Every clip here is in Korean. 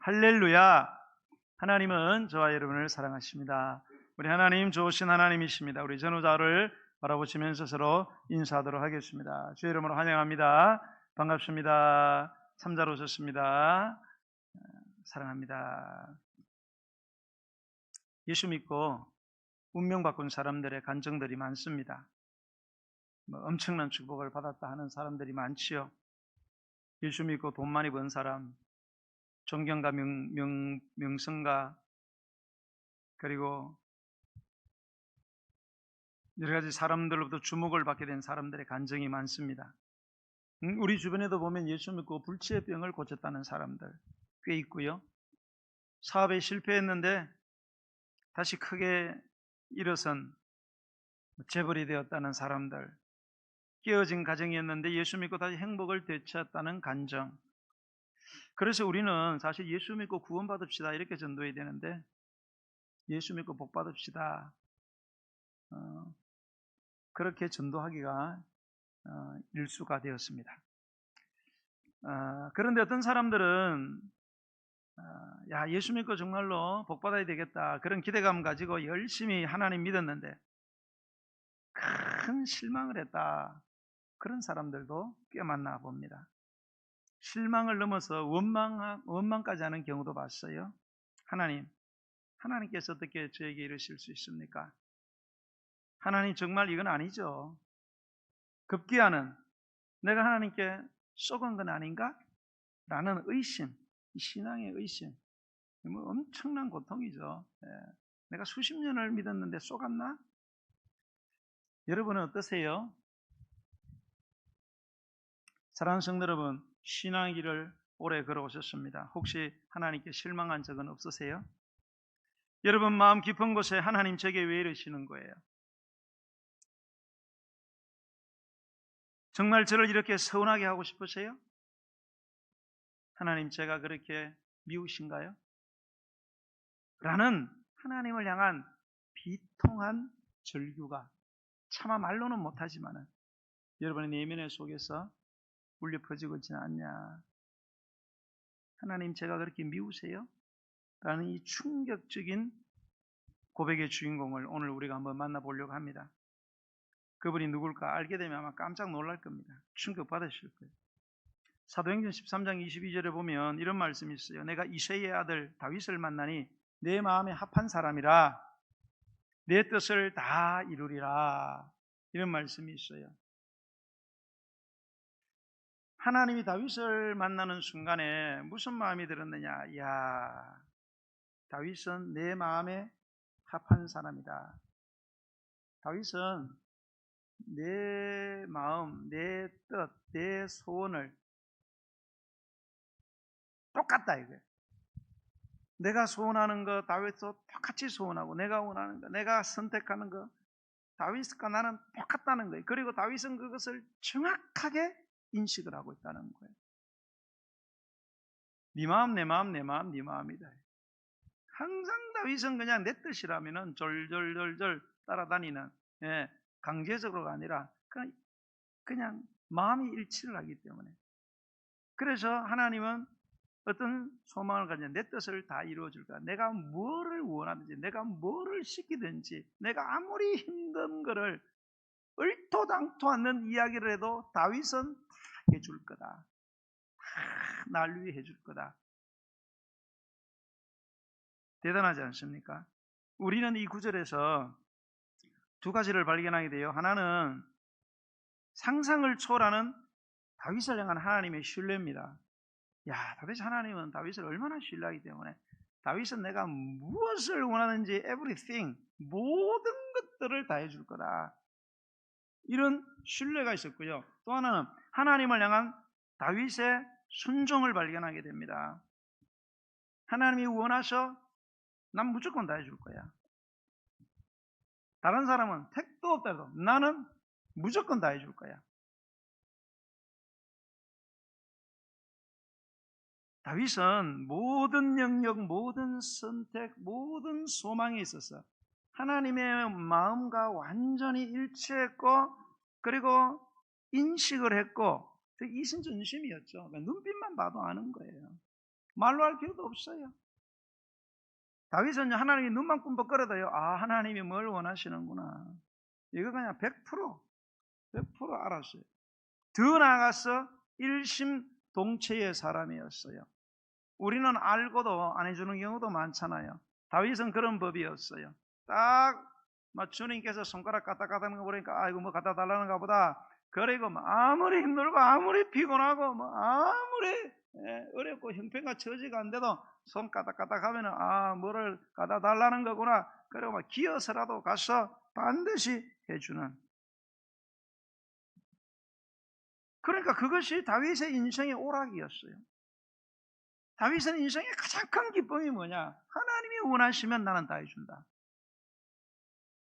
할렐루야! 하나님은 저와 여러분을 사랑하십니다. 우리 하나님 좋으신 하나님이십니다. 우리 전우자를 바라보시면서 서로 인사하도록 하겠습니다. 주의 이름으로 환영합니다. 반갑습니다. 참자로 오셨습니다. 사랑합니다. 예수 믿고 운명 바꾼 사람들의 간증들이 많습니다. 엄청난 축복을 받았다 하는 사람들이 많지요. 예수 믿고 돈 많이 번 사람, 존경과 명성과 그리고 여러 가지 사람들로부터 주목을 받게 된 사람들의 간증이 많습니다. 우리 주변에도 보면 예수 믿고 불치의 병을 고쳤다는 사람들 꽤 있고요. 사업에 실패했는데 다시 크게 일어선 재벌이 되었다는 사람들, 깨어진 가정이었는데 예수 믿고 다시 행복을 되찾았다는 간증. 그래서 우리는 사실 예수 믿고 구원받읍시다 이렇게 전도해야 되는데 예수 믿고 복 받읍시다 그렇게 전도하기가 일수가 되었습니다. 그런데 어떤 사람들은 야, 예수 믿고 정말로 복 받아야 되겠다 그런 기대감 가지고 열심히 하나님 믿었는데 큰 실망을 했다, 그런 사람들도 꽤 많나 봅니다. 실망을 넘어서 원망까지 하는 경우도 봤어요. 하나님께서 어떻게 저에게 이러실 수 있습니까? 하나님 정말 이건 아니죠. 급기야는 내가 하나님께 쏘은 건 아닌가? 라는 의심, 신앙의 의심, 엄청난 고통이죠. 내가 수십 년을 믿었는데 쏘갔나? 여러분은 어떠세요? 사랑하는 성도 여러분, 신앙의 길을 오래 걸어오셨습니다. 혹시 하나님께 실망한 적은 없으세요? 여러분 마음 깊은 곳에 하나님 제게 왜 이러시는 거예요? 정말 저를 이렇게 서운하게 하고 싶으세요? 하나님 제가 그렇게 미우신가요? 라는 하나님을 향한 비통한 절규가 차마 말로는 못하지만 여러분의 내면의 속에서 울려 퍼지고 있지는 않냐. 하나님 제가 그렇게 미우세요? 라는 이 충격적인 고백의 주인공을 오늘 우리가 한번 만나보려고 합니다. 그분이 누굴까 알게 되면 아마 깜짝 놀랄 겁니다. 충격받으실 거예요. 사도행전 13장 22절에 보면 이런 말씀이 있어요. 내가 이새의 아들 다윗을 만나니 내 마음에 합한 사람이라 내 뜻을 다 이루리라, 이런 말씀이 있어요. 하나님이 다윗을 만나는 순간에 무슨 마음이 들었느냐? 야, 다윗은 내 마음에 합한 사람이다. 다윗은 내 마음, 내 뜻, 내 소원을 똑같다 이거예요. 내가 소원하는 거 다윗도 똑같이 소원하고, 내가 원하는 거, 내가 선택하는 거 다윗과 나는 똑같다는 거예요. 그리고 다윗은 그것을 정확하게 인식을 하고 있다는 거예요. 네 마음, 내 마음, 내 마음, 네 마음이다. 항상 다윗은 그냥 내 뜻이라면은 졸졸졸졸 따라다니는, 강제적으로가 아니라 그냥 마음이 일치를 하기 때문에. 그래서 하나님은 어떤 소망을 가지면 내 뜻을 다 이루어줄 거야. 내가 뭐를 원하든지, 내가 뭐를 시키든지, 내가 아무리 힘든 거를 얼토당토 않는 이야기를 해도 다윗은 다 해줄 거다. 다 날 위해 해줄 거다. 대단하지 않습니까? 우리는 이 구절에서 두 가지를 발견하게 돼요. 하나는 상상을 초월하는 다윗을 향한 하나님의 신뢰입니다. 야, 도대체 하나님은 다윗을 얼마나 신뢰하기 때문에 다윗은 내가 무엇을 원하는지 everything, 모든 것들을 다 해줄 거다, 이런 신뢰가 있었고요. 또 하나는 하나님을 향한 다윗의 순종을 발견하게 됩니다. 하나님이 원하셔 난 무조건 다 해줄 거야. 다른 사람은 택도 없다고 나는 무조건 다 해줄 거야. 다윗은 모든 영역, 모든 선택, 모든 소망에 있어서 하나님의 마음과 완전히 일치했고, 그리고 인식을 했고, 이심전심이었죠. 눈빛만 봐도 아는 거예요. 말로 할 필요도 없어요. 다윗은 하나님이 눈만 꿈벅거려도요, 아, 하나님이 뭘 원하시는구나. 이거 그냥 100% 알았어요. 더 나아가서 일심동체의 사람이었어요. 우리는 알고도 안 해주는 경우도 많잖아요. 다윗은 그런 법이었어요. 딱 주님께서 손가락 까딱까딱하는 거 보니까 아이고 뭐 갖다 달라는가 보다. 그리고 아무리 힘들고 아무리 피곤하고 아무리 어렵고 형편과 처지가 안 돼도 손 까딱까딱 하면은 뭐를 갖다 달라는 거구나. 그리고 기어서라도 가서 반드시 해주는. 그러니까 그것이 다윗의 인생의 오락이었어요. 다윗은 인생의 가장 큰 기쁨이 뭐냐? 하나님이 원하시면 나는 다 해준다.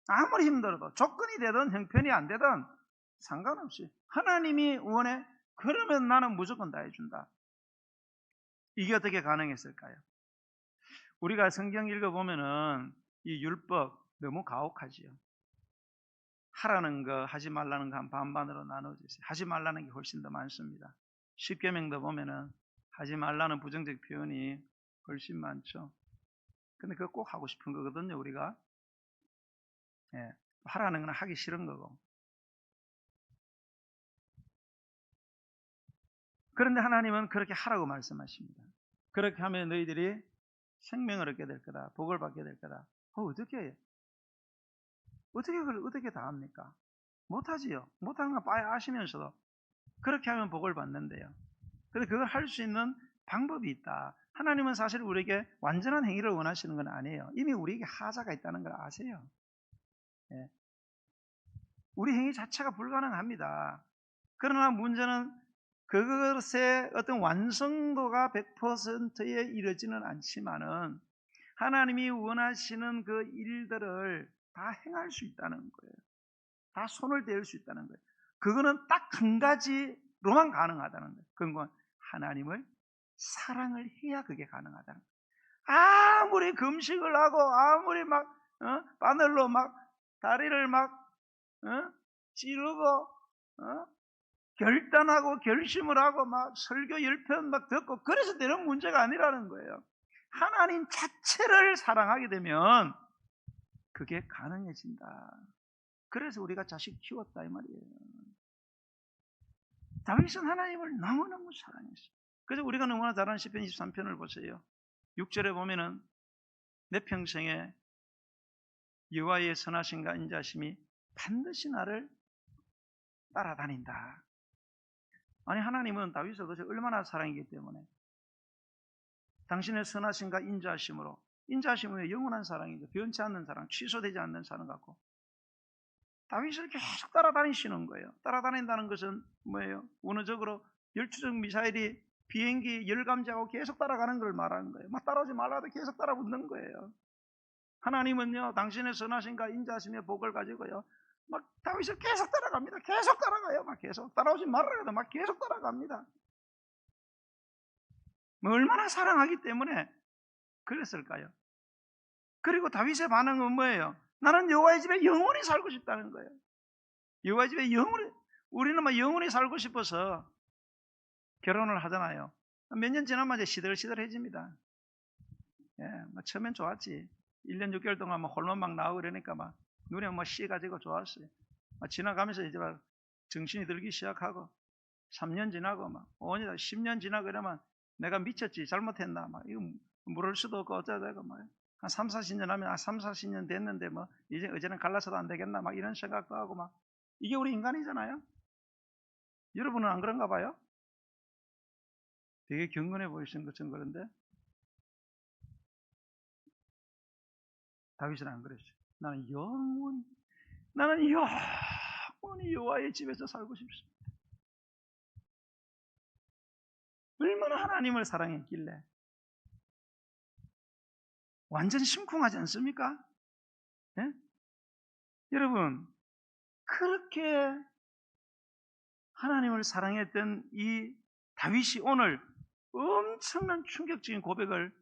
아무리 힘들어도 조건이 되든 형편이 안 되든 상관없이 하나님이 원해, 그러면 나는 무조건 다 해준다. 이게 어떻게 가능했을까요? 우리가 성경 읽어보면은 이 율법 너무 가혹하지요. 하라는 거 하지 말라는 거 한 반반으로 나눠져 있어요. 하지 말라는 게 훨씬 더 많습니다. 십계명도 보면은 하지 말라는 부정적 표현이 훨씬 많죠. 근데 그거 꼭 하고 싶은 거거든요, 우리가. 하라는 건 하기 싫은 거고. 그런데 하나님은 그렇게 하라고 말씀하십니다. 그렇게 하면 너희들이 생명을 얻게 될 거다. 복을 받게 될 거다. 어떻게 해요? 어떻게 다 합니까? 못하지요. 못하는 거 빠이 아시면서도 그렇게 하면 복을 받는데요. 그런데 그걸 할 수 있는 방법이 있다. 하나님은 사실 우리에게 완전한 행위를 원하시는 건 아니에요. 이미 우리에게 하자가 있다는 걸 아세요. 우리 행위 자체가 불가능합니다. 그러나 문제는 그것의 어떤 완성도가 100%에 이르지는 않지만은 하나님이 원하시는 그 일들을 다 행할 수 있다는 거예요. 다 손을 댈 수 있다는 거예요. 그거는 딱 한 가지로만 가능하다는 거예요. 그건 하나님을 사랑을 해야 그게 가능하다는 거예요. 아무리 금식을 하고 아무리 바늘로 다리를 찌르고 결단하고 결심을 하고 설교 10편 듣고 그래서 되는 문제가 아니라는 거예요. 하나님 자체를 사랑하게 되면 그게 가능해진다. 그래서 우리가 자식 키웠다 이 말이에요. 다윗은 하나님을 너무너무 사랑했어요. 그래서 우리가 너무나 잘 아는 시편 23편을 보세요. 6절에 보면은 내 평생에 여호와의 선하심과 인자심이 반드시 나를 따라다닌다. 아니 하나님은 다윗을 도대체 얼마나 사랑이기 때문에 당신의 선하심과 인자심으로, 인자심은 영원한 사랑이죠. 변치 않는 사랑, 취소되지 않는 사랑 같고 다윗을 계속 따라다니시는 거예요. 따라다닌다는 것은 뭐예요? 원어적으로 열추적 미사일이 비행기 열감지하고 계속 따라가는 걸 말하는 거예요. 따라오지 말라도 계속 따라붙는 거예요. 하나님은요, 당신의 선하심과 인자심의 복을 가지고요, 다윗을 계속 따라갑니다. 계속 따라가요. 계속 따라오지 말라도 계속 따라갑니다. 얼마나 사랑하기 때문에 그랬을까요? 그리고 다윗의 반응은 뭐예요? 나는 여호와의 집에 영원히 살고 싶다는 거예요. 여호와의 집에 영원히, 우리는 영원히 살고 싶어서 결혼을 하잖아요. 몇 년 지나면 이제 시들시들해집니다. 처음엔 좋았지. 1년 6개월 동안 홀만 나오고 그러니까 눈에 씌가지고 좋았어요. 지나가면서 이제 정신이 들기 시작하고 3년 지나고 5년, 10년 지나고 이러면 내가 미쳤지, 잘못했나, 이거 물을 수도 없고 어쩌다가 한 3, 40년 하면 3, 40년 됐는데 이제 어제는 갈라서도 안 되겠나 이런 생각도 하고 이게 우리 인간이잖아요. 여러분은 안 그런가 봐요? 되게 경건해 보이시는 것처럼 그런데 다윗은 안 그랬어요. 나는 영원히 여호와의 집에서 살고 싶습니다. 얼마나 하나님을 사랑했길래. 완전 심쿵하지 않습니까? 네? 여러분, 그렇게 하나님을 사랑했던 이 다윗이 오늘 엄청난 충격적인 고백을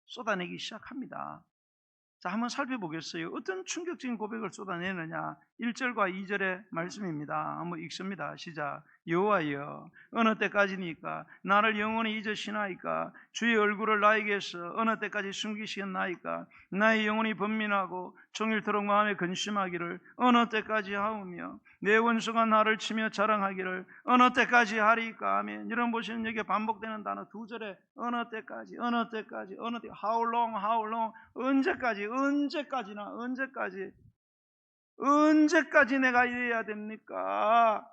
쏟아내기 시작합니다. 자, 한번 살펴보겠어요. 어떤 충격적인 고백을 쏟아내느냐. 1절과 2절의 말씀입니다. 한번 읽습니다. 시작. 여호와여, 어느 때까지니까 나를 영원히 잊으시나이까? 주의 얼굴을 나에게서 어느 때까지 숨기시겠나이까? 나의 영혼이 번민하고 종일토록 마음에 근심하기를 어느 때까지 하오며 내 원수가 나를 치며 자랑하기를 어느 때까지 하리까? 아멘. 여러분 보시면 여기에 반복되는 단어 2절에 어느 때까지, 어느 때까지, 어느 때, how long, how long, 언제까지, 언제까지나, 언제까지 내가 이래야 됩니까?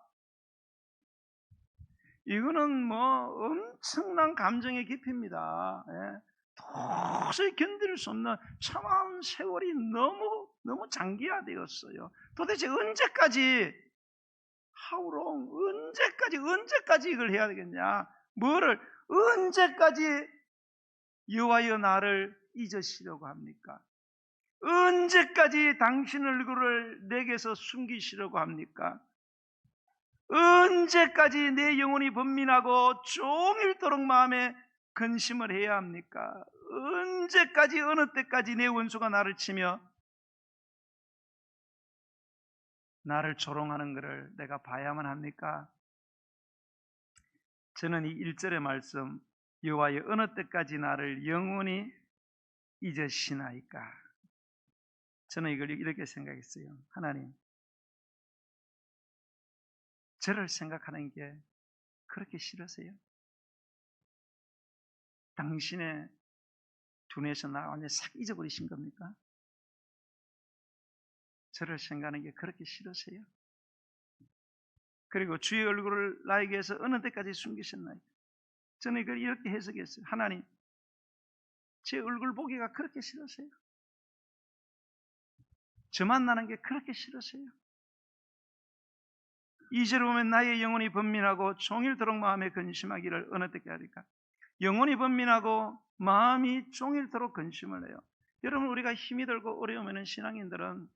이거는 뭐 엄청난 감정의 깊이입니다. 예. 도저히 견딜 수 없는 참한 세월이 너무 장기화되었어요. 도대체 언제까지, how long, 언제까지 이걸 해야 되겠냐? 뭐를 언제까지 여호와여 나를 잊으시려고 합니까? 언제까지 당신 얼굴을 내게서 숨기시려고 합니까? 언제까지 내 영혼이 번민하고 종일토록 마음에 근심을 해야 합니까? 언제까지, 어느 때까지 내 원수가 나를 치며 나를 조롱하는 것을 내가 봐야만 합니까? 저는 이 1절의 말씀, 여호와여 어느 때까지 나를 영원히 잊으시나이까? 저는 이걸 이렇게 생각했어요. 하나님, 저를 생각하는 게 그렇게 싫으세요? 당신의 두뇌에서 나 완전히 싹 잊어버리신 겁니까? 저를 생각하는 게 그렇게 싫으세요? 그리고 주의 얼굴을 나에게서 어느 때까지 숨기셨나요? 저는 이걸 이렇게 해석했어요. 하나님, 제 얼굴 보기가 그렇게 싫으세요? 저 만나는 게 그렇게 싫으세요? 2절에 보면 나의 영혼이 번민하고 종일토록 마음에 근심하기를 어느 때까지 할까? 영혼이 번민하고 마음이 종일토록 근심을 해요. 여러분, 우리가 힘이 들고 어려우면 신앙인들은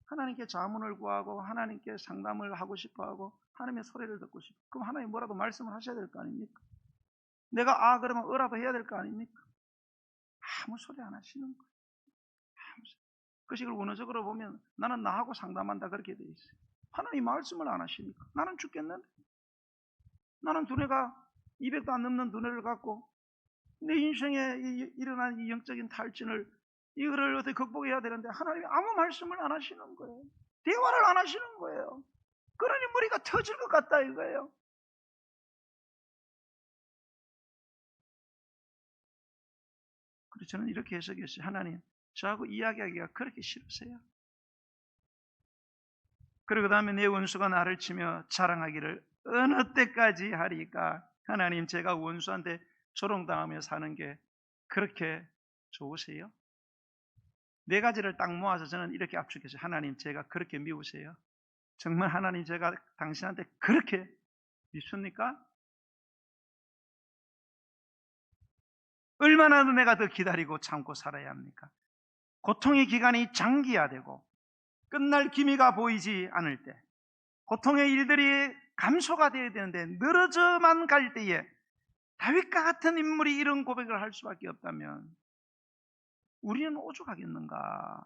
하나님께 자문을 구하고 하나님께 상담을 하고 싶어하고 하나님의 소리를 듣고 싶어. 그럼 하나님 뭐라도 말씀을 하셔야 될 거 아닙니까? 내가 그러면 어라도 해야 될 거 아닙니까? 아무 소리 안 하시는 거예요. 아무 소리. 그 식으로 원어적으로 보면 나는 나하고 상담한다 그렇게 돼 있어요. 하나님 말씀을 안 하시니까 나는 죽겠는데, 나는 두뇌가 200도 안 넘는 두뇌를 갖고 내 인생에 일어난 이 영적인 탈진을 이거를 어떻게 극복해야 되는데 하나님이 아무 말씀을 안 하시는 거예요. 대화를 안 하시는 거예요. 그러니 머리가 터질 것 같다 이거예요. 그래서 저는 이렇게 해석했어요. 하나님, 저하고 이야기하기가 그렇게 싫으세요? 그리고 그 다음에 내 원수가 나를 치며 자랑하기를 어느 때까지 하리까? 하나님, 제가 원수한테 조롱당하며 사는 게 그렇게 좋으세요? 네 가지를 딱 모아서 저는 이렇게 압축했어요. 하나님, 제가 그렇게 미우세요? 정말 하나님, 제가 당신한테 그렇게 미십니까? 얼마나 내가 더 기다리고 참고 살아야 합니까? 고통의 기간이 장기화되고 끝날 기미가 보이지 않을 때, 고통의 일들이 감소가 되어야 되는데 늘어져만 갈 때에 다윗과 같은 인물이 이런 고백을 할 수밖에 없다면 우리는 오죽하겠는가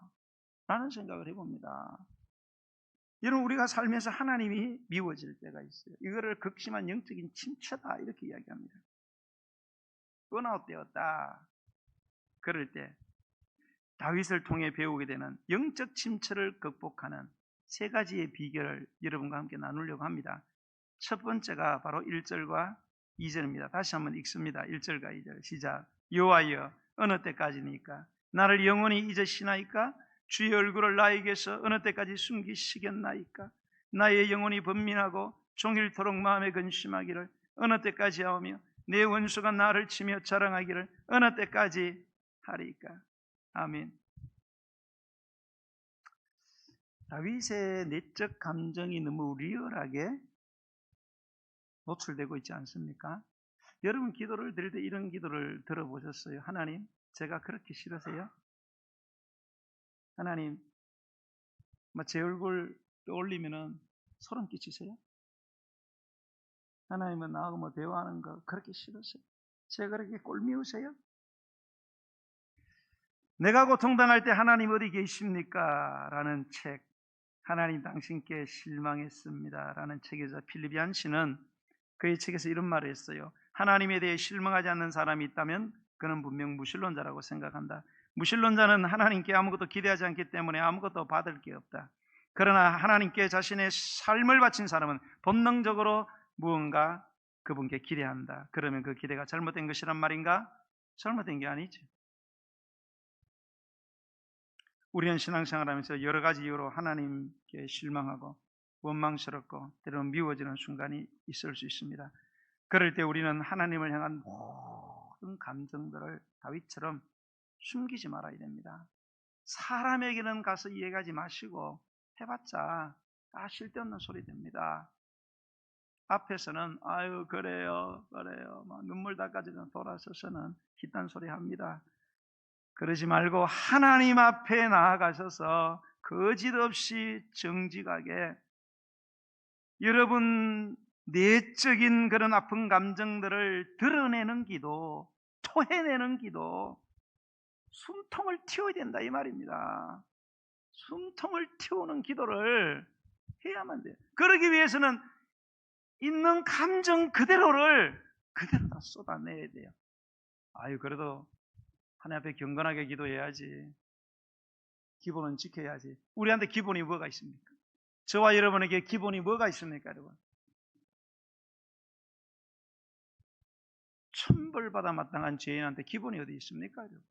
라는 생각을 해봅니다. 여러분, 우리가 살면서 하나님이 미워질 때가 있어요. 이거를 극심한 영적인 침체다 이렇게 이야기합니다. 번아웃 되었다. 그럴 때 다윗을 통해 배우게 되는 영적 침체를 극복하는 세 가지의 비결을 여러분과 함께 나누려고 합니다. 첫 번째가 바로 1절과 2절입니다. 다시 한번 읽습니다. 1절과 2절 시작. 여호와여 어느 때까지니까 나를 영원히 잊으시나이까? 주의 얼굴을 나에게서 어느 때까지 숨기시겠나이까? 나의 영혼이 번민하고 종일토록 마음에 근심하기를 어느 때까지 하오며 내 원수가 나를 치며 자랑하기를 어느 때까지 하리까? 아멘. 다윗의 내적 감정이 너무 리얼하게 노출되고 있지 않습니까? 여러분, 기도를 드릴 때 이런 기도를 들어보셨어요? 하나님, 제가 그렇게 싫으세요? 하나님, 제 얼굴 떠올리면은 소름 끼치세요? 하나님은 나하고 대화하는 거 그렇게 싫으세요? 제가 그렇게 꼴미우세요? 내가 고통당할 때 하나님 어디 계십니까? 라는 책, 하나님 당신께 실망했습니다 라는 책에서 필립 얀시는 그의 책에서 이런 말을 했어요. 하나님에 대해 실망하지 않는 사람이 있다면 그는 분명 무신론자라고 생각한다. 무신론자는 하나님께 아무것도 기대하지 않기 때문에 아무것도 받을 게 없다. 그러나 하나님께 자신의 삶을 바친 사람은 본능적으로 무언가 그분께 기대한다. 그러면 그 기대가 잘못된 것이란 말인가? 잘못된 게 아니지. 우리는 신앙생활하면서 여러 가지 이유로 하나님께 실망하고 원망스럽고 때로는 미워지는 순간이 있을 수 있습니다. 그럴 때 우리는 하나님을 향한 모든 감정들을 다윗처럼 숨기지 말아야 됩니다. 사람에게는 가서 이해하지 마시고 해봤자 다 쓸데없는 소리 됩니다. 앞에서는 아유 그래요 막 눈물 닦아지는 돌아서서는 기딴 소리 합니다. 그러지 말고 하나님 앞에 나아가셔서 거짓없이 정직하게 여러분 내적인 그런 아픈 감정들을 드러내는 기도, 토해내는 기도, 숨통을 틔워야 된다 이 말입니다. 숨통을 틔우는 기도를 해야만 돼요. 그러기 위해서는 있는 감정 그대로를 그대로 다 쏟아내야 돼요. 아유 그래도 하나님 앞에 경건하게 기도해야지. 기본은 지켜야지. 우리한테 기본이 뭐가 있습니까? 저와 여러분에게 기본이 뭐가 있습니까, 여러분? 천벌받아 마땅한 죄인한테 기본이 어디 있습니까, 여러분?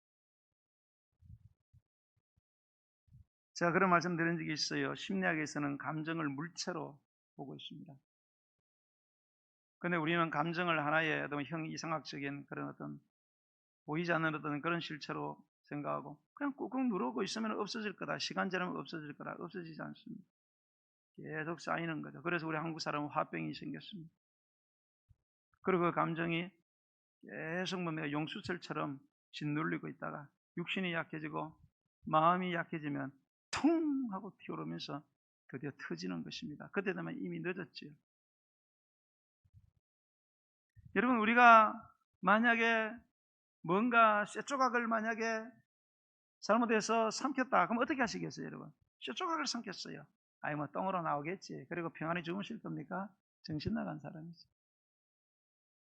제가 그런 말씀 드린 적이 있어요. 심리학에서는 감정을 물체로 보고 있습니다. 그런데 우리는 감정을 하나의 어떤 형이상학적인 그런 어떤 보이지 않는 어떤 그런 실체로 생각하고 그냥 꾹꾹 누르고 있으면 없어질 거다. 시간 지나면 없어질 거다. 없어지지 않습니다. 계속 쌓이는 거죠. 그래서 우리 한국 사람은 화병이 생겼습니다. 그리고 그 감정이 계속 뭔가 용수철처럼 짓눌리고 있다가 육신이 약해지고 마음이 약해지면 퉁 하고 튀어오르면서 드디어 터지는 것입니다. 그때 되면 이미 늦었지요. 여러분 우리가 만약에 뭔가 쇠조각을 만약에 잘못해서 삼켰다. 그럼 어떻게 하시겠어요, 여러분? 쇠조각을 삼켰어요. 아이 뭐 똥으로 나오겠지. 그리고 평안히 주무실 겁니까? 정신 나간 사람이지.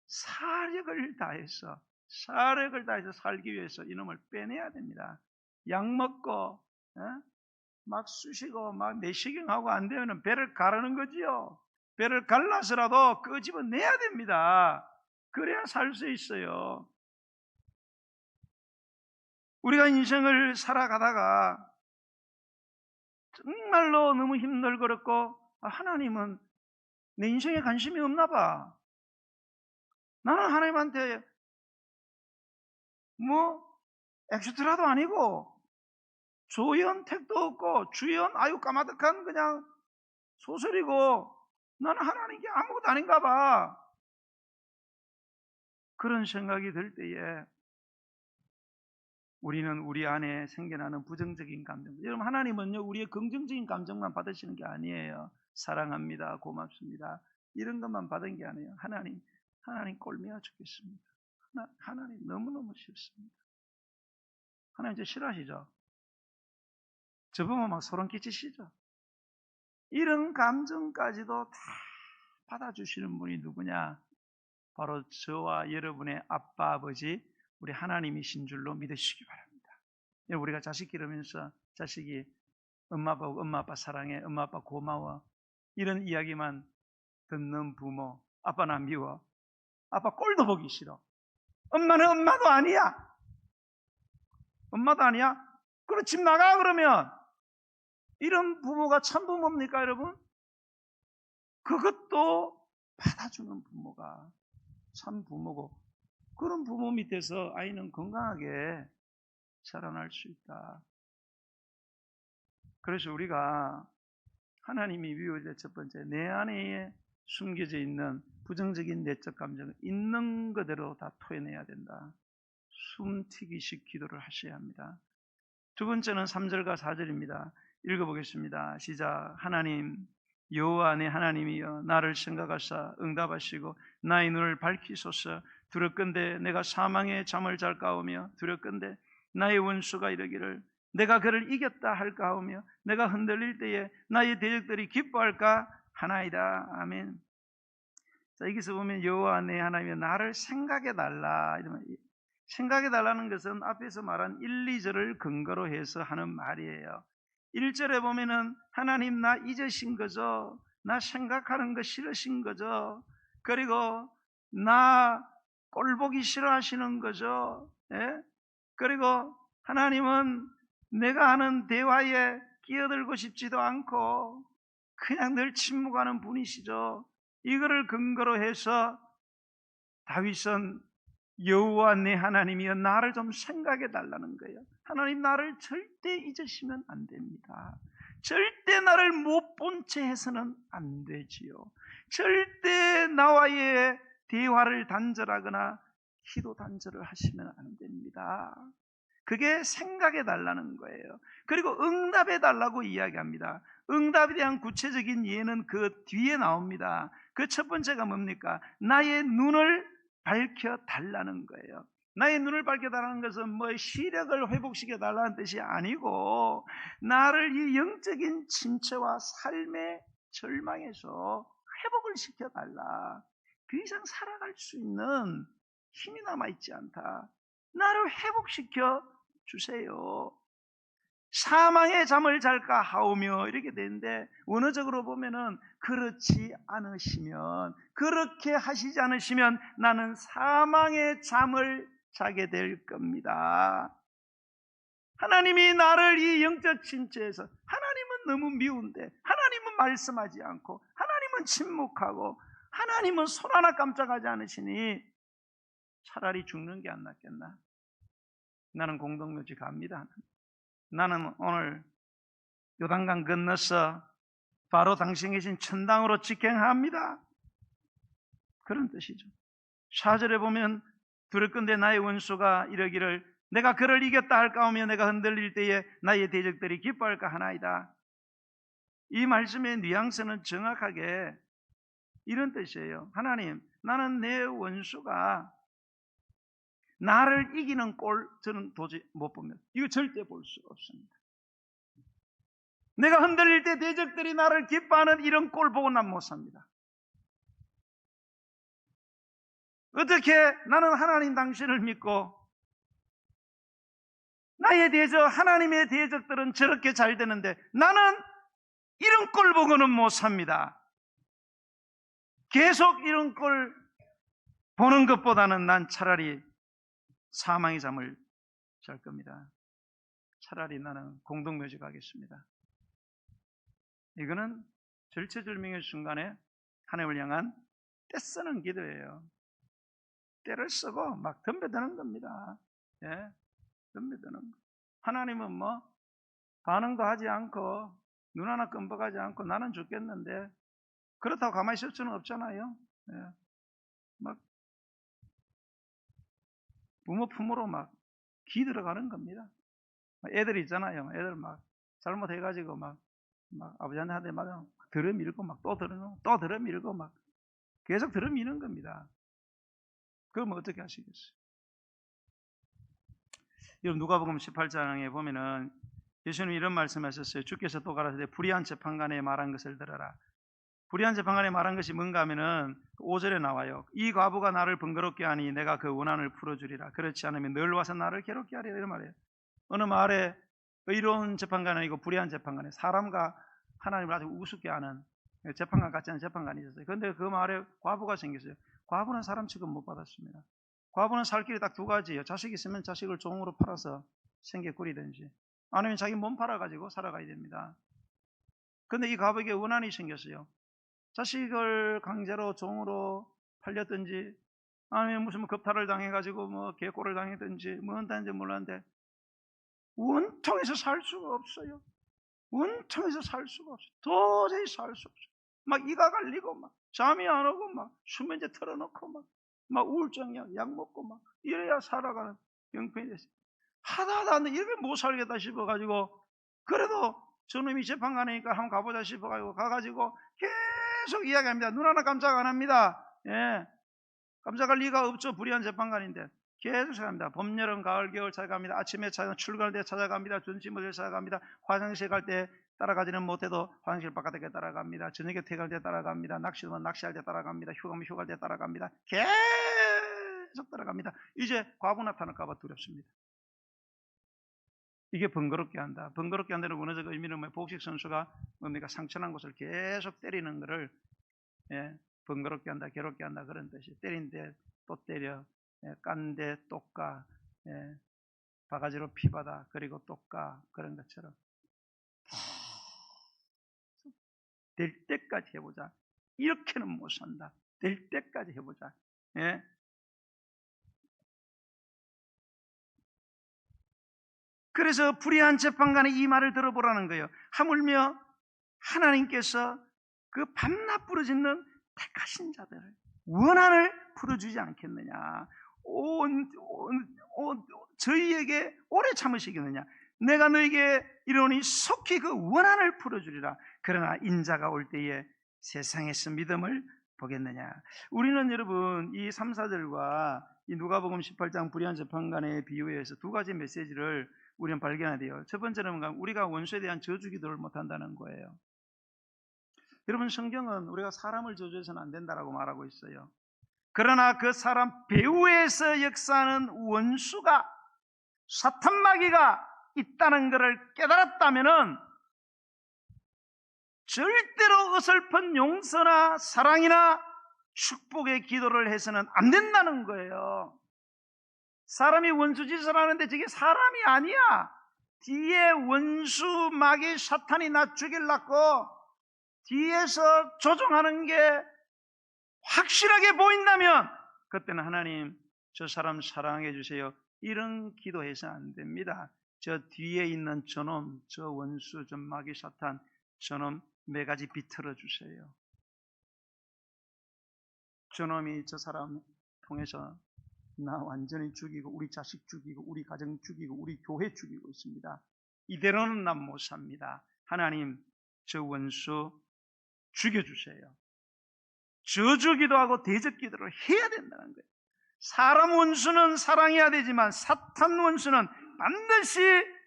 사력을 다해서 살기 위해서 이놈을 빼내야 됩니다. 약 먹고 막 쑤시고 막 내시경하고 안 되면 배를 가르는 거지요. 배를 갈라서라도 끄집어내야 됩니다. 그래야 살 수 있어요. 우리가 인생을 살아가다가 정말로 너무 힘들고 하나님은 내 인생에 관심이 없나 봐. 나는 하나님한테 뭐 엑스트라도 아니고 조연 택도 없고 주연 아유 까마득한 그냥 소설이고 나는 하나님께 아무것도 아닌가 봐. 그런 생각이 들 때에 우리는 우리 안에 생겨나는 부정적인 감정, 여러분 하나님은요 우리의 긍정적인 감정만 받으시는 게 아니에요. 사랑합니다, 고맙습니다 이런 것만 받은 게 아니에요. 하나님 꼴미가 죽겠습니다. 하나님 너무너무 싫습니다. 하나님 저 싫어하시죠? 저 보면 막 소름 끼치시죠? 이런 감정까지도 다 받아주시는 분이 누구냐? 바로 저와 여러분의 아빠, 아버지, 우리 하나님이신 줄로 믿으시기 바랍니다. 우리가 자식 기르면서 자식이 엄마 보고 엄마 아빠 사랑해, 엄마 아빠 고마워 이런 이야기만 듣는 부모, 아빠 나 미워, 아빠 꼴도 보기 싫어, 엄마는 엄마도 아니야, 엄마도 아니야, 그럼 집 나가 그러면 이런 부모가 참 부모입니까 여러분? 그것도 받아주는 부모가 참 부모고 그런 부모 밑에서 아이는 건강하게 자라날 수 있다. 그래서 우리가 하나님이 미워질 첫 번째 내 안에 숨겨져 있는 부정적인 내적 감정을 있는 그대로 다 토해내야 된다. 숨튀기식 기도를 하셔야 합니다. 두 번째는 3절과 4절입니다. 읽어보겠습니다. 시작. 하나님 여호와 내 하나님이여 나를 생각하사 응답하시고 나의 눈을 밝히소서. 두렵건대 내가 사망의 잠을 잘까오며 두렵건대 나의 원수가 이르기를 내가 그를 이겼다 할까 하며 내가 흔들릴 때에 나의 대적들이 기뻐할까 하나이다. 아멘. 자, 여기서 보면 여호와 내 하나님이 나를 생각해 달라. 생각해 달라는 것은 앞에서 말한 1, 2절을 근거로 해서 하는 말이에요. 1절에 보면은 하나님 나 잊으신 거죠. 나 생각하는 거 싫으신 거죠. 그리고 나 꼴보기 싫어하시는 거죠. 예? 그리고 하나님은 내가 하는 대화에 끼어들고 싶지도 않고 그냥 늘 침묵하는 분이시죠. 이거를 근거로 해서 다윗은 여호와 내 하나님이여 나를 좀 생각해 달라는 거예요. 하나님 나를 절대 잊으시면 안 됩니다. 절대 나를 못 본 채 해서는 안 되지요. 절대 나와의 대화를 단절하거나 기도 단절을 하시면 안 됩니다. 그게 생각해 달라는 거예요. 그리고 응답해 달라고 이야기합니다. 응답에 대한 구체적인 예는 그 뒤에 나옵니다. 그 첫 번째가 뭡니까? 나의 눈을 밝혀 달라는 거예요. 나의 눈을 밝혀 달라는 것은 뭐 시력을 회복시켜 달라는 뜻이 아니고 나를 이 영적인 침체와 삶의 절망에서 회복을 시켜 달라. 그 이상 살아갈 수 있는 힘이 남아있지 않다. 나를 회복시켜 주세요. 사망의 잠을 잘까 하오며 이렇게 되는데 원어적으로 보면은 그렇지 않으시면, 그렇게 하시지 않으시면 나는 사망의 잠을 자게 될 겁니다. 하나님이 나를 이 영적 침체에서, 하나님은 너무 미운데 하나님은 말씀하지 않고 하나님은 침묵하고 하나님은 손 하나 깜짝하지 않으시니 차라리 죽는 게 안 낫겠나? 나는 공동묘지 갑니다. 나는 오늘 요단강 건너서 바로 당신이 계신 천당으로 직행합니다. 그런 뜻이죠. 4절에 보면 두렵건대 나의 원수가 이러기를 내가 그를 이겼다 할까 하며 내가 흔들릴 때에 나의 대적들이 기뻐할까 하나이다. 이 말씀의 뉘앙스는 정확하게 이런 뜻이에요. 하나님, 나는 내 원수가 나를 이기는 꼴 저는 도저히 못 봅니다. 이거 절대 볼 수가 없습니다. 내가 흔들릴 때 대적들이 나를 기뻐하는 이런 꼴 보고 난 못 삽니다. 어떻게 나는 하나님 당신을 믿고 나의 대적, 하나님의 대적들은 저렇게 잘 되는데 나는 이런 꼴 보고는 못 삽니다. 계속 이런 꼴 보는 것보다는 난 차라리 사망의 잠을 잘 겁니다. 차라리 나는 공동묘지 가겠습니다. 이거는 절체절명의 순간에 하나님을 향한 떼쓰는 기도예요. 때를 쓰고 막 덤벼드는 겁니다. 예, 덤벼드는 거. 하나님은 뭐 반응도 하지 않고 눈 하나 끔뻑하지 않고 나는 죽겠는데 그렇다고 가만히 있을 수는 없잖아요. 예, 막 부모 품으로 막 기 들어가는 겁니다. 애들 있잖아요. 애들 막 잘못해가지고 막 아버지한테 막 들어밀고 막 또 들어밀고 막 계속 들어미는 겁니다. 그럼 어떻게 하시겠어요? 여러분 누가복음 18장에 보면은 예수님이 이런 말씀하셨어요. 주께서 또 가라사대 불의한 재판관에 말한 것을 들어라. 불의한 재판관에 말한 것이 뭔가 하면은 5절에 나와요. 이 과부가 나를 번거롭게 하니 내가 그 원한을 풀어주리라. 그렇지 않으면 늘 와서 나를 괴롭게 하리라. 이런 말이에요. 어느 마을에 의로운 재판관이 아니고 불의한 재판관에 사람과 하나님을 아주 우습게 하는 재판관 같지 않은 재판관이 있었어요. 그런데 그 마을에 과부가 생겼어요. 과부는 사람 취급 못 받았습니다. 과부는 살 길이 딱 두 가지예요. 자식 있으면 자식을 종으로 팔아서 생계 꾸리든지 아니면 자기 몸 팔아가지고 살아가야 됩니다. 그런데 이 과부에게 원한이 생겼어요. 자식을 강제로 종으로 팔렸든지 아니면 무슨 겁탈을 당해가지고 뭐 개꼬를 당했든지 뭐 한다는지 몰랐는데 원통해서 살 수가 없어요. 원통해서 살 수가 없어요. 도저히 살 수 없어요. 막 이가 갈리고 막 잠이 안 오고 막 수면제 틀어놓고 막 우울증약 약 먹고 막 이래야 살아가는 형편이 됐어요. 하다 하는데 이렇게 못 살겠다 싶어가지고 그래도 저놈이 재판관이니까 한번 가보자 싶어가지고 가가지고 계속 이야기합니다. 눈 하나 깜짝 안 합니다. 예, 깜짝할 리가 없죠. 불의한 재판관인데 계속 찾아갑니다. 봄, 여름, 가을, 겨울 찾아갑니다. 아침에 출근할 때 찾아갑니다. 점심을 찾아갑니다. 화장실 갈 때 따라가지는 못해도 화장실 바깥에 따라갑니다. 저녁에 퇴근할 때 따라갑니다. 낚시하면 낚시할 때 따라갑니다. 휴가면 휴가할 때 따라갑니다. 계속 따라갑니다. 이제 과부 나타날까 봐 두렵습니다. 이게 번거롭게 한다. 번거롭게 한다는 원어적 의미는 뭐 복식 선수가 뭡니까? 상처난 곳을 계속 때리는 것을 번거롭게 한다, 괴롭게 한다 그런 뜻이. 때린데 또 때려, 깐데 또 까, 바가지로 피받아 그리고 또 까 그런 것처럼 될 때까지 해보자. 이렇게는 못 산다. 될 때까지 해보자. 예? 그래서 불의한 재판관의 이 말을 들어보라는 거예요. 하물며 하나님께서 그 밤낮 부르짖는 택하신 자들을 원한을 풀어주지 않겠느냐. 저희에게 오래 참으시겠느냐. 내가 너에게 이르노니 속히 그 원한을 풀어주리라. 그러나 인자가 올 때에 세상에서 믿음을 보겠느냐. 우리는 여러분 이 3, 4절과 이 누가복음 18장 불의한 재판관의 비유에서 두 가지 메시지를 우리는 발견해야 돼요. 첫 번째는 우리가 원수에 대한 저주 기도를 못한다는 거예요. 여러분 성경은 우리가 사람을 저주해서는 안 된다라고 말하고 있어요. 그러나 그 사람 배후에서 역사하는 원수가 사탄 마귀가 있다는 것을 깨달았다면은 절대로 어설픈 용서나 사랑이나 축복의 기도를 해서는 안 된다는 거예요. 사람이 원수 짓을 하는데 저게 사람이 아니야. 뒤에 원수 마귀 사탄이 나 죽이려고 뒤에서 조종하는 게 확실하게 보인다면 그때는 하나님 저 사람 사랑해 주세요. 이런 기도해서 안 됩니다. 저 뒤에 있는 저놈, 저 원수, 저 마귀 사탄, 저놈 매가지 비틀어 주세요. 저놈이 저 사람 통해서 나 완전히 죽이고 우리 자식 죽이고 우리 가정 죽이고 우리 교회 죽이고 있습니다. 이대로는 난 못 삽니다. 하나님 저 원수 죽여주세요. 저주기도하고 대적기도를 해야 된다는 거예요. 사람 원수는 사랑해야 되지만 사탄 원수는 반드시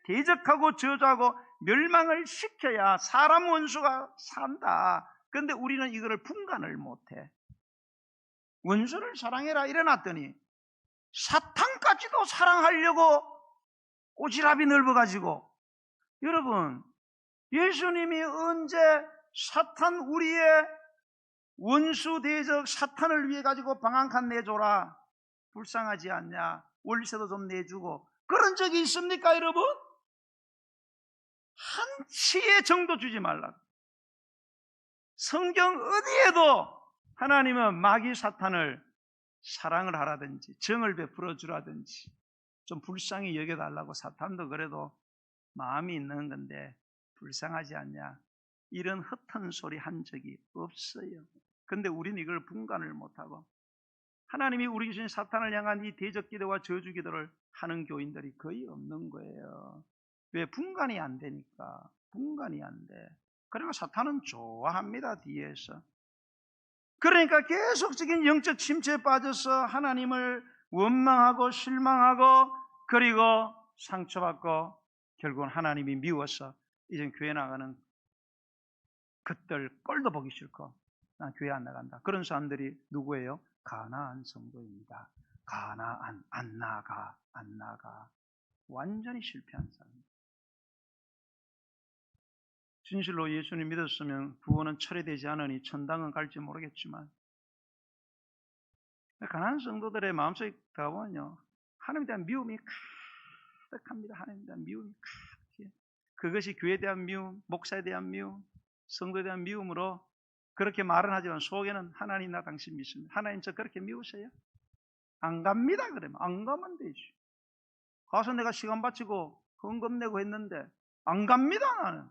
대적하고 저주하고 멸망을 시켜야 사람 원수가 산다. 그런데 우리는 이거를 분간을 못해. 원수를 사랑해라 이래놨더니 사탄까지도 사랑하려고 오지랖이 넓어가지고 여러분 예수님이 언제 사탄 우리의 원수 대적 사탄을 위해 가지고 방 한 칸 내줘라 불쌍하지 않냐 월세도 좀 내주고 그런 적이 있습니까 여러분? 한 치의 정도 주지 말라. 성경 어디에도 하나님은 마귀 사탄을 사랑을 하라든지 정을 베풀어 주라든지 좀 불쌍히 여겨달라고 사탄도 그래도 마음이 있는 건데 불쌍하지 않냐 이런 헛한 소리 한 적이 없어요. 근데 우리는 이걸 분간을 못하고 하나님이 우리 주신 사탄을 향한 이 대적기도와 저주기도를 하는 교인들이 거의 없는 거예요. 왜? 분간이 안 되니까. 분간이 안 돼. 그러니까 사탄은 좋아합니다. 뒤에서. 그러니까 계속적인 영적 침체에 빠져서 하나님을 원망하고 실망하고 그리고 상처받고 결국은 하나님이 미워서 이젠 교회 나가는 그들 꼴도 보기 싫고 난 교회 안 나간다. 그런 사람들이 누구예요? 가나안 성도입니다. 가나안 안 나가 완전히 실패한 사람입니다. 진실로 예수님 믿었으면 구원은 철회되지 않으니 천당은 갈지 모르겠지만 가나안 성도들의 마음속에 가보면요 하나님에 대한 미움이 가득합니다. 하나님에 대한 미움이 가득해요. 그것이 교회에 대한 미움, 목사에 대한 미움, 성도에 대한 미움으로 그렇게 말은 하지만 속에는 하나님 나 당신 믿습니다. 하나님 저 그렇게 미우세요? 안 갑니다. 그러면 안 가면 되지. 가서 내가 시간 바치고 헌금 내고 했는데 안 갑니다. 나는.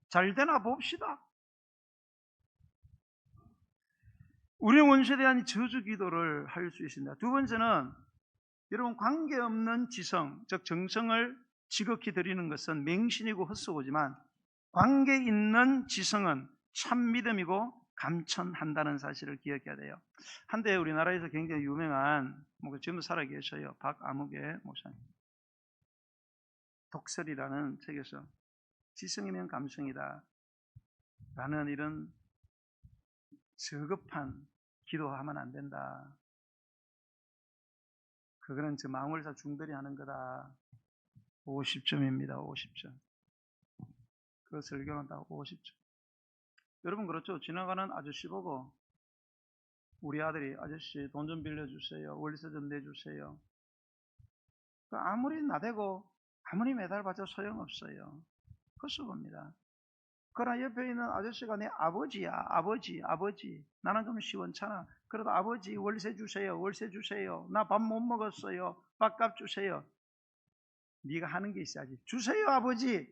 잘 되나 봅시다. 우리 원수에 대한 저주 기도를 할 수 있습니다. 두 번째는 여러분 관계없는 지성, 즉 정성을 지극히 드리는 것은 맹신이고 헛수고지만 관계 있는 지성은 참 믿음이고 감천한다는 사실을 기억해야 돼요. 한때 우리나라에서 굉장히 유명한 목사, 지금도 살아 계셔요. 박아무개 목사님. 독설이라는 책에서 지성이면 감성이다 라는 이런 저급한 기도하면 안 된다. 그거는 저 망월사 중들이 하는 거다. 50점입니다. 50점. 그 설교는 다 50점. 여러분 그렇죠? 지나가는 아저씨 보고 우리 아들이 아저씨 돈 좀 빌려주세요. 월세 좀 내주세요. 아무리 나대고 아무리 매달봐도 소용없어요. 헛수고입니다. 그러나 옆에 있는 아저씨가 내 아버지야. 아버지. 나는 좀 시원찮아. 그래도 아버지 월세 주세요. 나 밥 못 먹었어요. 밥값 주세요. 네가 하는 게 있어야지. 주세요 아버지.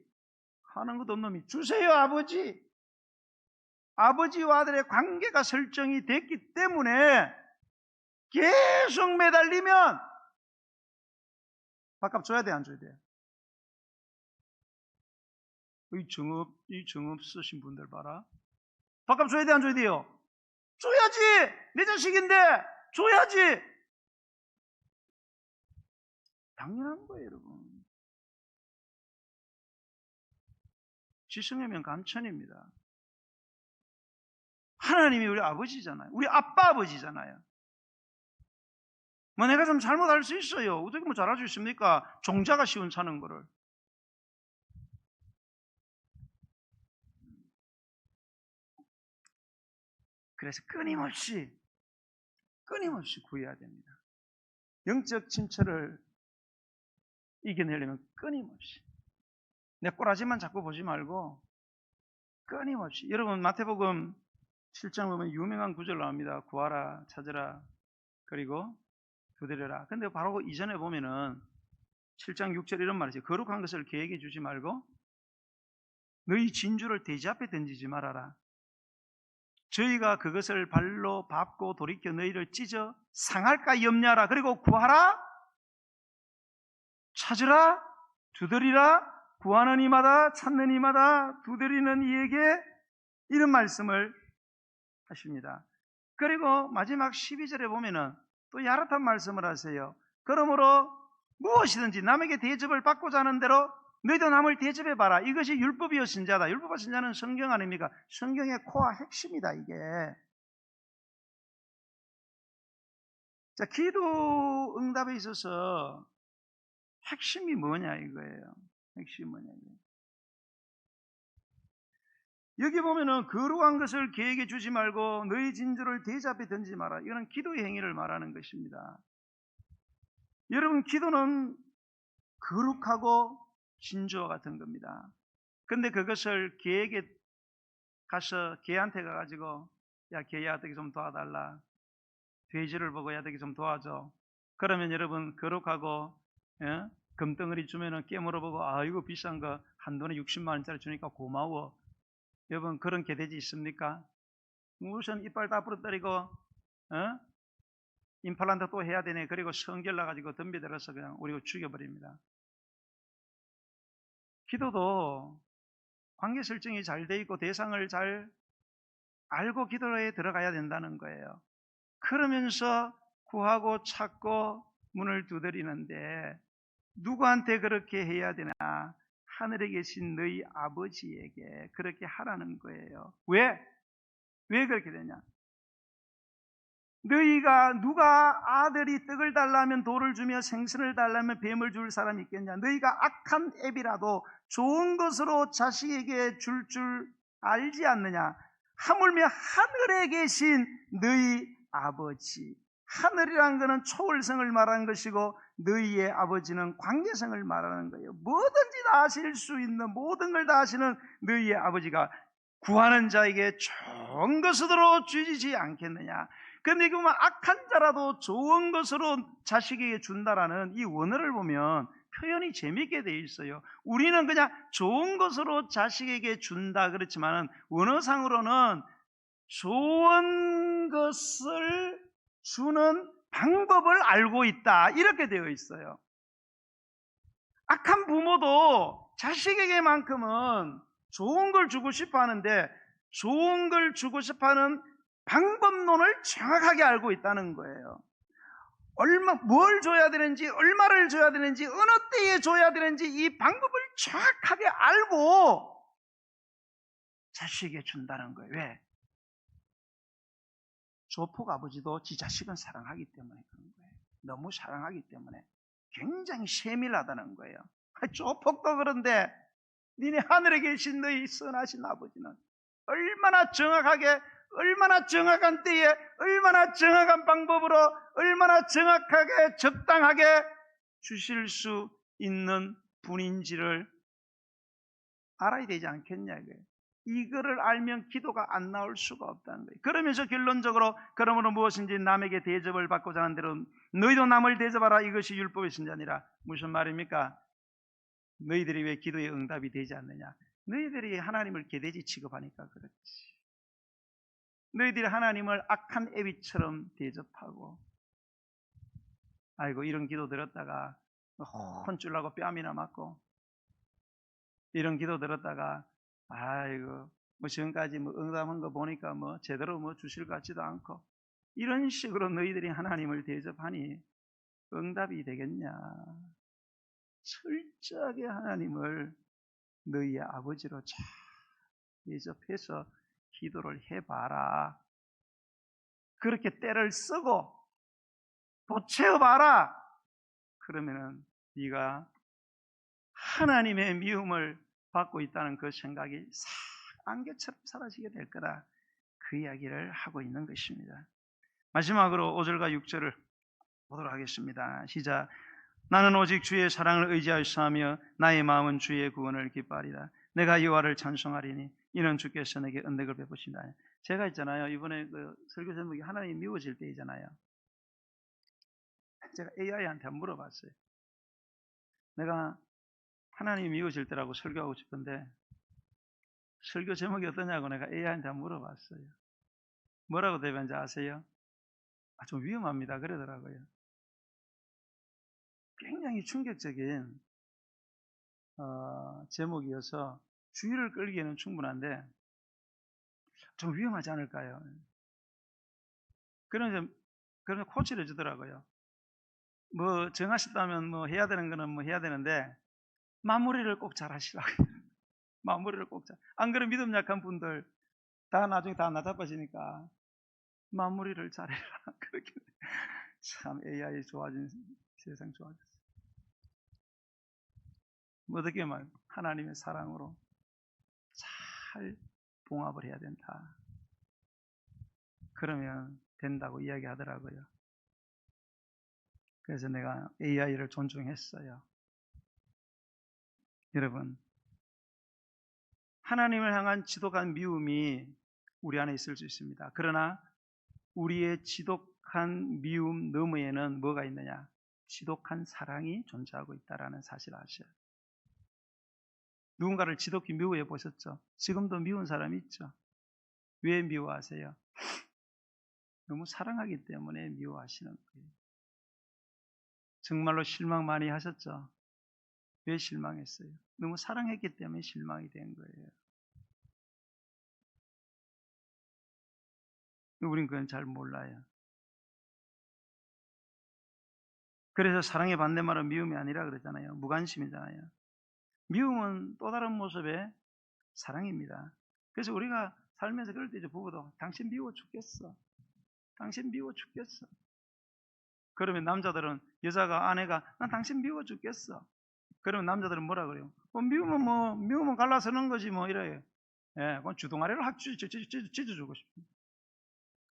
하는 것도 없는 놈이 주세요 아버지. 아버지와 아들의 관계가 설정이 됐기 때문에 계속 매달리면 밥값 줘야 돼, 안 줘야 돼? 이 정업 쓰신 분들 봐라. 밥값 줘야 돼, 안 줘야 돼요? 줘야지! 내 자식인데 줘야지! 당연한 거예요, 여러분. 지성이면 감천입니다. 하나님이 우리 아버지잖아요. 우리 아빠 아버지잖아요. 뭐 내가 좀 잘못할 수 있어요. 어떻게 뭐 잘할 수 있습니까? 종자가 시원찮은 거를. 그래서 끊임없이 구해야 됩니다. 영적 침체를 이겨내려면 끊임없이. 내 꼬라지만 자꾸 보지 말고 끊임없이. 여러분 마태복음 7장 보면 유명한 구절 나옵니다. 구하라, 찾으라, 그리고 두드려라. 근데 바로 그 이전에 보면은 7장 6절 이런 말이죠. 거룩한 것을 계획해 주지 말고 너희 진주를 돼지 앞에 던지지 말아라. 저희가 그것을 발로 밟고 돌이켜 너희를 찢어 상할까 염려하라. 그리고 구하라, 찾으라, 두드리라. 구하는 이마다, 찾는 이마다, 두드리는 이에게 이런 말씀을 하십니다. 그리고 마지막 12절에 보면은 또 야릇한 말씀을 하세요. 그러므로 무엇이든지 남에게 대접을 받고자 하는 대로 너희도 남을 대접해봐라. 이것이 율법이요 신자다. 율법과 신자는 성경 아닙니까? 성경의 코어 핵심이다 이게. 자, 기도 응답에 있어서 핵심이 뭐냐 이거예요. 핵심이 뭐냐 이거예요. 여기 보면은 거룩한 것을 계획해 주지 말고 너희 진주를 돼지 앞에 던지지 마라. 이거는 기도의 행위를 말하는 것입니다. 여러분 기도는 거룩하고 진주와 같은 겁니다. 근데 그것을 개에게 가서 개한테 가가지고 야 개야 어떻게 좀 도와달라. 돼지를 보고 야 어떻게 좀 도와줘. 그러면 여러분 거룩하고 금덩어리 주면은 깨물어 보고 아 이거 비싼 거 한 돈에 60만 원짜리 주니까 고마워. 여러분 그런 개돼지 있습니까? 우선 이빨 다 부러뜨리고 임플란트 또 해야 되네. 그리고 성결 나가지고 덤비들어서 그냥 우리가 죽여버립니다. 기도도 관계 설정이 잘 돼 있고 대상을 잘 알고 기도에 들어가야 된다는 거예요. 그러면서 구하고 찾고 문을 두드리는데 누구한테 그렇게 해야 되나? 하늘에 계신 너희 아버지에게 그렇게 하라는 거예요. 왜? 왜 그렇게 되냐? 너희가 누가 아들이 떡을 달라면 돌을 주며 생선을 달라면 뱀을 줄 사람이 있겠냐? 너희가 악한 애비라도 좋은 것으로 자식에게 줄 알지 않느냐? 하물며 하늘에 계신 너희 아버지. 하늘이란 것은 초월성을 말하는 것이고 너희의 아버지는 관계성을 말하는 거예요. 뭐든지 다 하실 수 있는 모든 걸 다 하시는 너희의 아버지가 구하는 자에게 좋은 것으로 주지 않겠느냐? 그런데 보면 악한 자라도 좋은 것으로 자식에게 준다라는 이 원어를 보면 표현이 재미있게 되어 있어요. 우리는 그냥 좋은 것으로 자식에게 준다 그렇지만 원어상으로는 좋은 것을 주는 방법을 알고 있다 이렇게 되어 있어요. 악한 부모도 자식에게만큼은 좋은 걸 주고 싶어 하는데 좋은 걸 주고 싶어하는 방법론을 정확하게 알고 있다는 거예요. 뭘 줘야 되는지, 얼마를 줘야 되는지, 어느 때에 줘야 되는지 이 방법을 정확하게 알고 자식에게 준다는 거예요. 왜? 조폭 아버지도 지 자식은 사랑하기 때문에 그런 거예요. 너무 사랑하기 때문에 굉장히 세밀하다는 거예요. 조폭도 그런데 니네 하늘에 계신 너희 선하신 아버지는 얼마나 정확하게, 얼마나 정확한 때에, 얼마나 정확한 방법으로, 얼마나 정확하게 적당하게 주실 수 있는 분인지를 알아야 되지 않겠냐 이거예요. 이거를 알면 기도가 안 나올 수가 없다는 거예요. 그러면서 결론적으로 그러므로 무엇인지 남에게 대접을 받고자 하는 대로 너희도 남을 대접하라. 이것이 율법의 신자니라. 무슨 말입니까? 너희들이 왜 기도에 응답이 되지 않느냐? 너희들이 하나님을 개돼지 취급하니까 그렇지. 너희들이 하나님을 악한 애비처럼 대접하고, 아이고 이런 기도 들었다가 혼쭐나고 뺨이나 맞고, 이런 기도 들었다가 아이고 뭐 지금까지 뭐 응답한 거 보니까 뭐 제대로 뭐 주실 것 같지도 않고, 이런 식으로 너희들이 하나님을 대접하니 응답이 되겠냐? 철저하게 하나님을 너희의 아버지로 잘 대접해서 기도를 해봐라. 그렇게 때를 쓰고 또 채워봐라. 그러면은 네가 하나님의 미움을 받고 있다는 그 생각이 싹 안개처럼 사라지게 될 거다. 그 이야기를 하고 있는 것입니다. 마지막으로 5절과 6절을 보도록 하겠습니다. 시작. 나는 오직 주의 사랑을 의지하였사하며 나의 마음은 주의 구원을 기뻐하리라. 내가 여호와를 찬송하리니 이는 주께서 내게 은덕을 베푸신다. 제가 있잖아요. 이번에 그 설교 제목이 하나님이 미워질 때이잖아요. 제가 AI한테 물어봤어요. 내가 하나님이 미워질 때라고 설교하고 싶은데 설교 제목이 어떠냐고 내가 AI한테 물어봤어요. 뭐라고 대변인지 아세요? 좀 위험합니다. 그러더라고요. 굉장히 충격적인 제목이어서 주의를 끌기에는 충분한데 좀 위험하지 않을까요? 그런 코치를 해주더라고요. 뭐 정하셨다면 뭐 해야 되는 거는 뭐 해야 되는데 마무리를 꼭 잘 하시라고. 마무리를 꼭 잘. 안 그러면 믿음 약한 분들 다 나중에 다 나타빠지니까 마무리를 잘해라. 그렇게. 참 AI 좋아진 세상 좋아졌어. 어떻게 말 하나님의 사랑으로 잘 봉합을 해야 된다. 그러면 된다고 이야기하더라고요. 그래서 내가 AI를 존중했어요. 여러분, 하나님을 향한 지독한 미움이 우리 안에 있을 수 있습니다. 그러나 우리의 지독한 미움 너머에는 뭐가 있느냐? 지독한 사랑이 존재하고 있다는 사실을 아셔야 돼요. 누군가를 지독히 미워해 보셨죠? 지금도 미운 사람이 있죠? 왜 미워하세요? 너무 사랑하기 때문에 미워하시는 거예요. 정말로 실망 많이 하셨죠? 왜 실망했어요? 너무 사랑했기 때문에 실망이 된 거예요. 우린 그건 잘 몰라요. 그래서 사랑의 반대말은 미움이 아니라 그러잖아요. 무관심이잖아요. 미움은 또 다른 모습의 사랑입니다. 그래서 우리가 살면서 그럴 때 이제 부부도 당신 미워 죽겠어. 당신 미워 죽겠어. 그러면 남자들은 아내가 난 당신 미워 죽겠어. 그러면 남자들은 뭐라 그래요? 미우면 갈라서는 거지 뭐 이래요. 예, 그건 주둥아리를 확 찢어주고 싶습니다.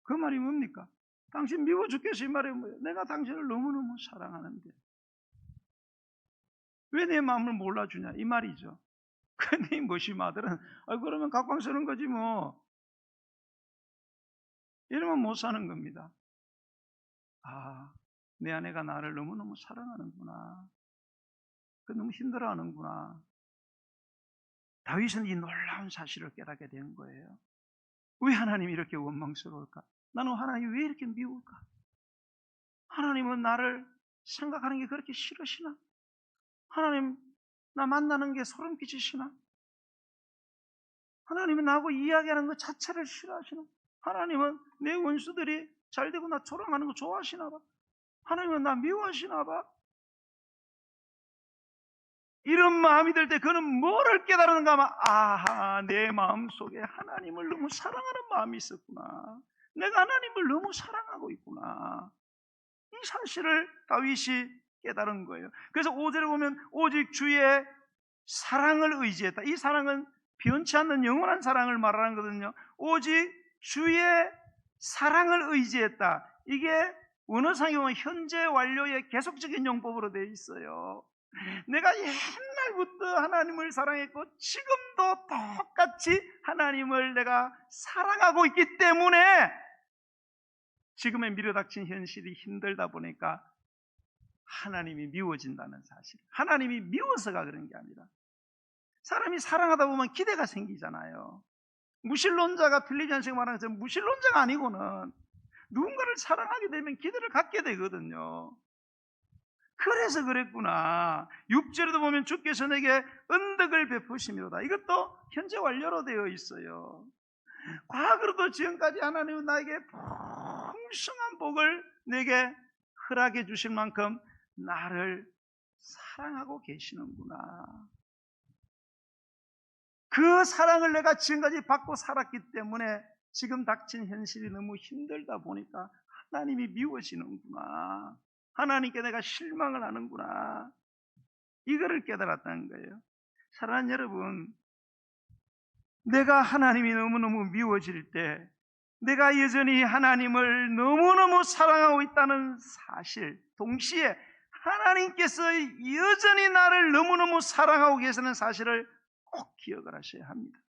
그 말이 뭡니까? 당신 미워 죽겠어 이 말이 뭐예요? 내가 당신을 너무너무 사랑하는데 왜 내 마음을 몰라주냐 이 말이죠. 근데 이 무심아들은 그러면 각방 쓰는 거지 뭐 이러면 못 사는 겁니다. 내 아내가 나를 너무너무 사랑하는구나. 너무 힘들어하는구나. 다윗은 이 놀라운 사실을 깨닫게 된 거예요. 왜 하나님이 이렇게 원망스러울까? 나는 하나님이 왜 이렇게 미울까? 하나님은 나를 생각하는 게 그렇게 싫으시나? 하나님 나 만나는 게 소름 끼치시나? 하나님은 나하고 이야기하는 것 자체를 싫어하시는, 하나님은 내 원수들이 잘되고 나 조롱하는 거 좋아하시나 봐. 하나님은 나 미워하시나 봐. 이런 마음이 들 때 그는 뭐를 깨달았는가 하면, 아하, 내 마음속에 하나님을 너무 사랑하는 마음이 있었구나. 내가 하나님을 너무 사랑하고 있구나. 이 사실을 다윗이 깨달은 거예요. 그래서 5절에 보면 오직 주의 사랑을 의지했다. 이 사랑은 변치 않는 영원한 사랑을 말하는 거거든요. 오직 주의 사랑을 의지했다. 이게 원어상에 보면 현재 완료의 계속적인 용법으로 되어 있어요. 내가 옛날부터 하나님을 사랑했고 지금도 똑같이 하나님을 내가 사랑하고 있기 때문에 지금의 밀어닥친 현실이 힘들다 보니까 하나님이 미워진다는 사실. 하나님이 미워서가 그런 게 아니라 사람이 사랑하다 보면 기대가 생기잖아요. 무신론자가 필리전스가 말하는 것처럼 무신론자가 아니고는 누군가를 사랑하게 되면 기대를 갖게 되거든요. 그래서 그랬구나. 6절에도 보면 주께서 내게 은덕을 베푸시미로다. 이것도 현재 완료로 되어 있어요. 과거로도 지금까지 하나님은 나에게 풍성한 복을 내게 허락해 주실 만큼 나를 사랑하고 계시는구나. 그 사랑을 내가 지금까지 받고 살았기 때문에 지금 닥친 현실이 너무 힘들다 보니까 하나님이 미워지는구나. 하나님께 내가 실망을 하는구나. 이거를 깨달았다는 거예요. 사랑하는 여러분, 내가 하나님이 너무너무 미워질 때 내가 여전히 하나님을 너무너무 사랑하고 있다는 사실, 동시에 하나님께서 여전히 나를 너무너무 사랑하고 계시는 사실을 꼭 기억을 하셔야 합니다.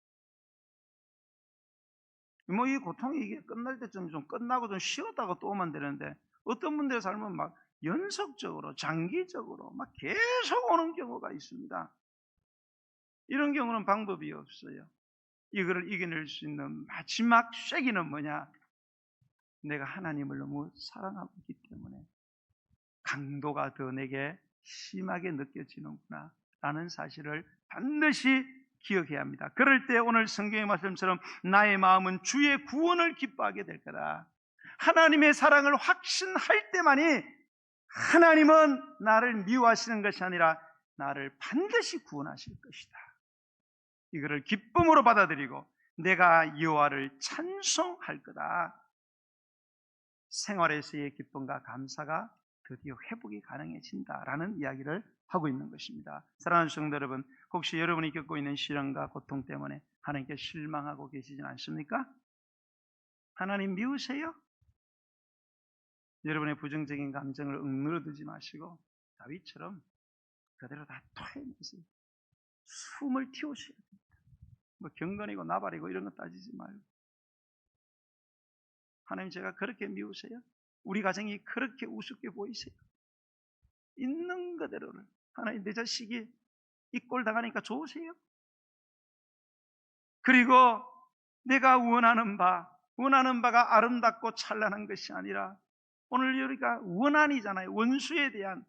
이 고통이 이게 끝날 때쯤 좀 끝나고 좀 쉬었다가 또 오면 되는데 어떤 분들의 삶은 막 연속적으로 장기적으로 막 계속 오는 경우가 있습니다. 이런 경우는 방법이 없어요. 이거를 이겨낼 수 있는 마지막 쐐기는 뭐냐? 내가 하나님을 너무 사랑하고 있기 때문에 강도가 더 내게 심하게 느껴지는구나 라는 사실을 반드시 기억해야 합니다. 그럴 때 오늘 성경의 말씀처럼 나의 마음은 주의 구원을 기뻐하게 될 거다. 하나님의 사랑을 확신할 때만이 하나님은 나를 미워하시는 것이 아니라 나를 반드시 구원하실 것이다. 이거를 기쁨으로 받아들이고 내가 여호와를 찬송할 거다. 생활에서의 기쁨과 감사가 드디어 회복이 가능해진다라는 이야기를 하고 있는 것입니다. 사랑하는 성도 여러분, 혹시 여러분이 겪고 있는 시련과 고통 때문에 하나님께 실망하고 계시진 않습니까? 하나님 미우세요? 여러분의 부정적인 감정을 억누르지 마시고 다윗처럼 그대로 다 토해내세요. 숨을 틔우셔야 됩니다. 경건이고 나발이고 이런 거 따지지 말고, 하나님 제가 그렇게 미우세요? 우리 가정이 그렇게 우습게 보이세요? 있는 그대로를, 하나님 내 자식이 이 꼴 당하니까 좋으세요? 그리고 내가 원하는 바가 아름답고 찬란한 것이 아니라 오늘 우리가 원한이잖아요. 원수에 대한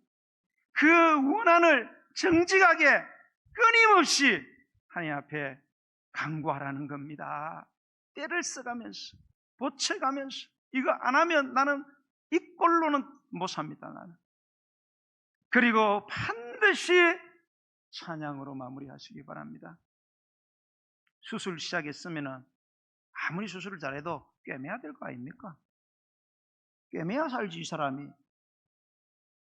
그 원한을 정직하게 끊임없이 하나님 앞에 강구하라는 겁니다. 때를 써가면서 보채가면서 이거 안 하면 나는 이 꼴로는 못 삽니다. 나는. 그리고 반드시 찬양으로 마무리하시기 바랍니다. 수술 시작했으면 아무리 수술을 잘해도 꿰매야 될 거 아닙니까? 꿰매야 살지 이 사람이.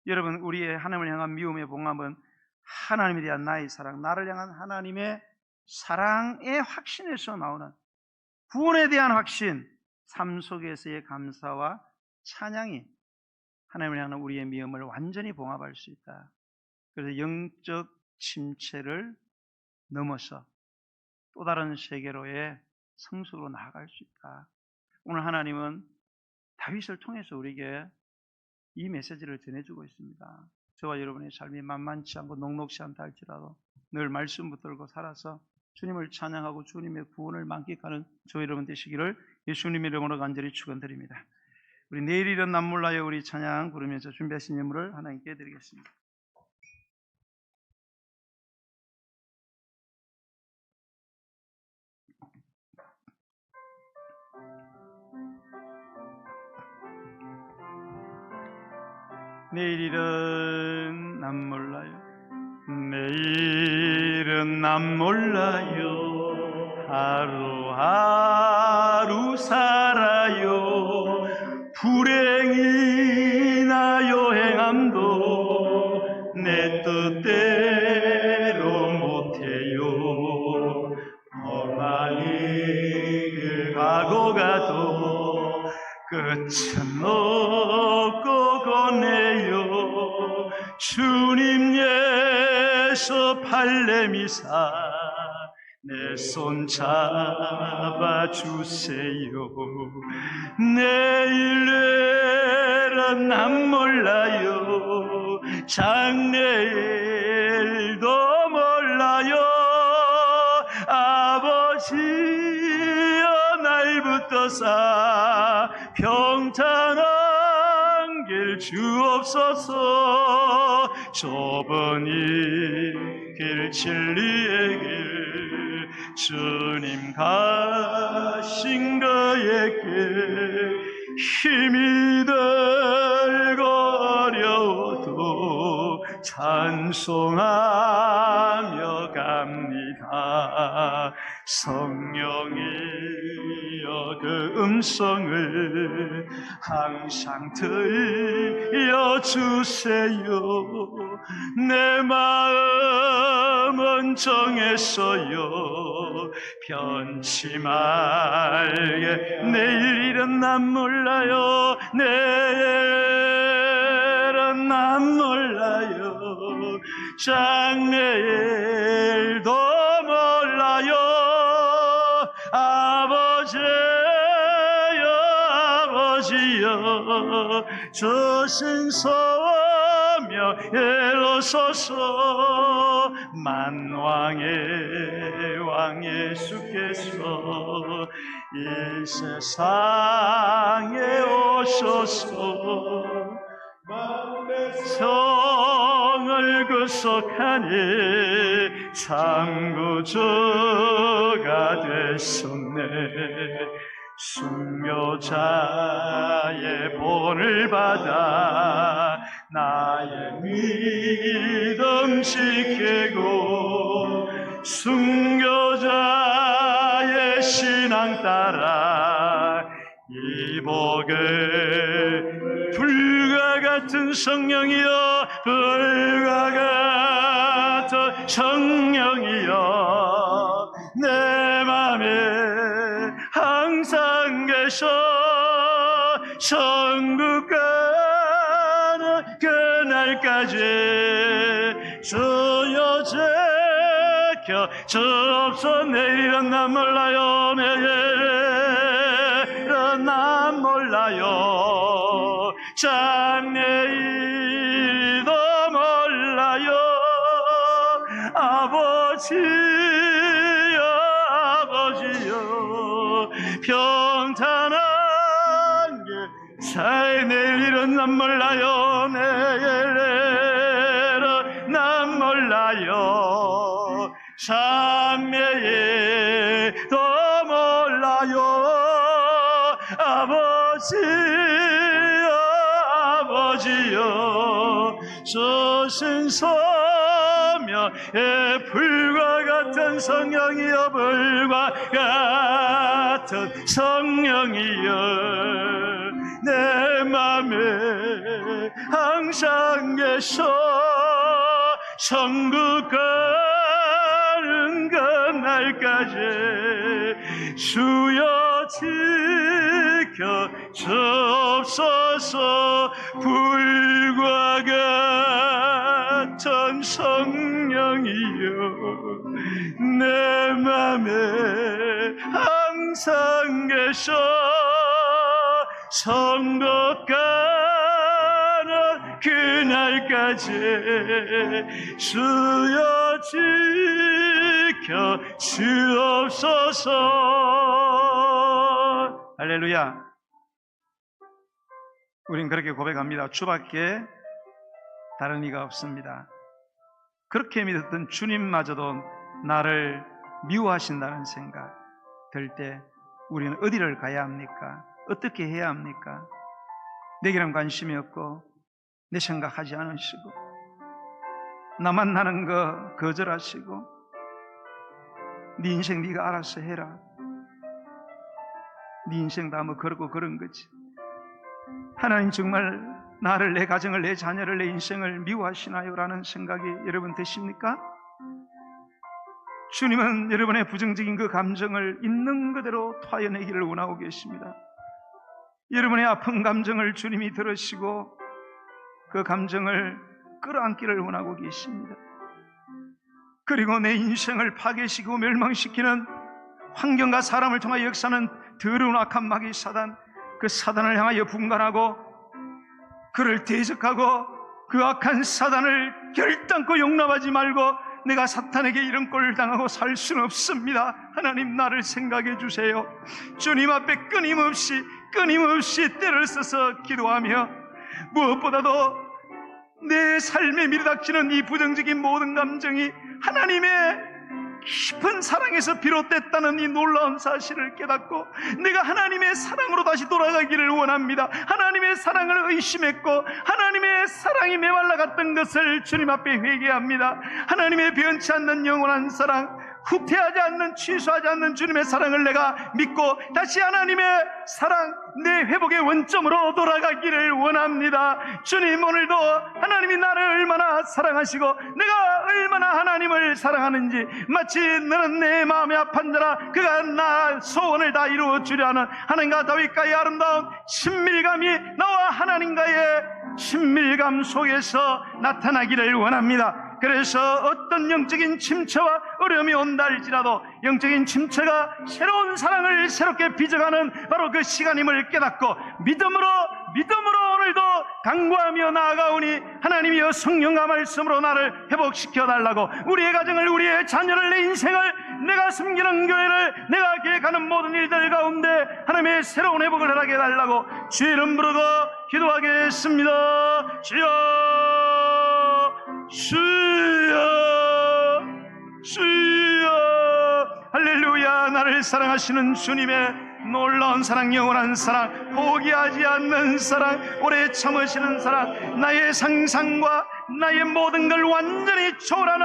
여러분, 우리의 하나님을 향한 미움의 봉합은 하나님에 대한 나의 사랑, 나를 향한 하나님의 사랑의 확신에서 나오는 구원에 대한 확신, 삶 속에서의 감사와 찬양이 하나님을 향한 우리의 미움을 완전히 봉합할 수 있다. 그래서 영적 침체를 넘어서 또 다른 세계로의 성숙으로 나아갈 수 있다. 오늘 하나님은 다윗을 통해서 우리에게 이 메시지를 전해주고 있습니다. 저와 여러분의 삶이 만만치 않고 녹록지 않다 할지라도 늘 말씀 붙들고 살아서 주님을 찬양하고 주님의 구원을 만끽하는 저와 여러분 되시기를 예수님의 이름으로 간절히 축원드립니다. 우리 내일 이른 남몰라요 우리 찬양 부르면서 준비하신 예물을 하나님께 드리겠습니다. 내일은 난 몰라요. 내일은 난 몰라요. 하루하루 살아요. 불행이나 여행함도 내 뜻대로 못해요. 험한 길 가고 가도 끝은 없고 거네요. 주님 예수 발레미사 내 손 잡아주세요. 내일은 난 몰라요. 장래일도 몰라요. 아버지여 날 붙드사 평탄한 길 주옵소서. 좁은 이 길 진리의 길 주님 가신 그의 길 힘이 들고 어려워도 찬송하며 갑니다. 성령이여 그 음성을 항상 들려주세요. 내 마음은 정했어요. 변치 말게. 내일은 난 몰라요. 내일은 난 몰라요. 장래일도 몰라요. 아버지여 저승서며 일어서서 만왕의 왕 예수께서 이 세상에 오셔서 성을 구속하니 참구주가 되셨네. 순교자의 본을 받아 나의 믿음 지키고 순교자의 신앙 따라 이 복을 불과 같은 성령이여 불과 같은 성령이여 내 맘에 항상 계셔 천국 가는 그날까지 주여 지켜 주옵소서. 내일은 난 몰라요. 내일은 난 몰라요. 장래일도 몰라요. 아버지여 평탄한 게 사이. 내일은 난 몰라요. 내일은 난 몰라요. 장래일도 몰라요. 아버지여 저승서며 불과 같은 성령이여 불과 같은 성령이여 내 맘에 항상 계셔 천국 가는 그날까지 주여 지켜 주옵소서. 불과 같은 성령이여 내 맘에 항상 계셔 천국 가는 그날까지 주여 지켜 주옵소서. 할렐루야. 우린 그렇게 고백합니다. 주밖에 다른 이가 없습니다. 그렇게 믿었던 주님마저도 나를 미워하신다는 생각 들 때 우리는 어디를 가야 합니까? 어떻게 해야 합니까? 내게는 관심이 없고 내 생각하지 않으시고 나만 나는 거 거절하시고 네 인생 네가 알아서 해라. 네 인생 다 뭐 그러고 그런 거지. 하나님 정말 나를, 내 가정을, 내 자녀를, 내 인생을 미워하시나요? 라는 생각이 여러분 드십니까? 주님은 여러분의 부정적인 그 감정을 있는 그대로 토하여내기를 원하고 계십니다. 여러분의 아픈 감정을 주님이 들으시고 그 감정을 끌어안기를 원하고 계십니다. 그리고 내 인생을 파괴시키고 멸망시키는 환경과 사람을 통하여 역사하는 더러운 악한 마귀 사단, 그 사단을 향하여 분간하고 그를 대적하고 그 악한 사단을 결단코 용납하지 말고 내가 사탄에게 이런 꼴을 당하고 살 수는 없습니다. 하나님 나를 생각해 주세요. 주님 앞에 끊임없이 때를 써서 기도하며 무엇보다도 내 삶에 밀어닥치는 이 부정적인 모든 감정이 하나님의 깊은 사랑에서 비롯됐다는 이 놀라운 사실을 깨닫고 내가 하나님의 사랑으로 다시 돌아가기를 원합니다. 하나님의 사랑을 의심했고 하나님의 사랑이 메말라갔던 것을 주님 앞에 회개합니다. 하나님의 변치 않는 영원한 사랑, 후퇴하지 않는, 취소하지 않는 주님의 사랑을 내가 믿고 다시 하나님의 사랑, 내 회복의 원점으로 돌아가기를 원합니다. 주님, 오늘도 하나님이 나를 얼마나 사랑하시고 내가 얼마나 하나님을 사랑하는지, 마치 너는 내 마음의 아픈 자라 그가 나 소원을 다 이루어 주려 하는 하나님과 다윗과의 아름다운 친밀감이 나와 하나님과의 친밀감 속에서 나타나기를 원합니다. 그래서 어떤 영적인 침체와 어려움이 온다 할지라도 영적인 침체가 새로운 사랑을 새롭게 빚어가는 바로 그 시간임을 깨닫고 믿음으로 오늘도 간구하며 나아가오니 하나님이여 성령과 말씀으로 나를 회복시켜 달라고, 우리의 가정을, 우리의 자녀를, 내 인생을, 내가 섬기는 교회를, 내가 계획하는 모든 일들 가운데 하나님의 새로운 회복을 허락해 달라고 주의 이름 부르고 기도하겠습니다. 주여, 주여, 주여. 할렐루야. 나를 사랑하시는 주님의 놀라운 사랑, 영원한 사랑, 포기하지 않는 사랑, 오래 참으시는 사랑, 나의 상상과 나의 모든 걸 완전히 초월하는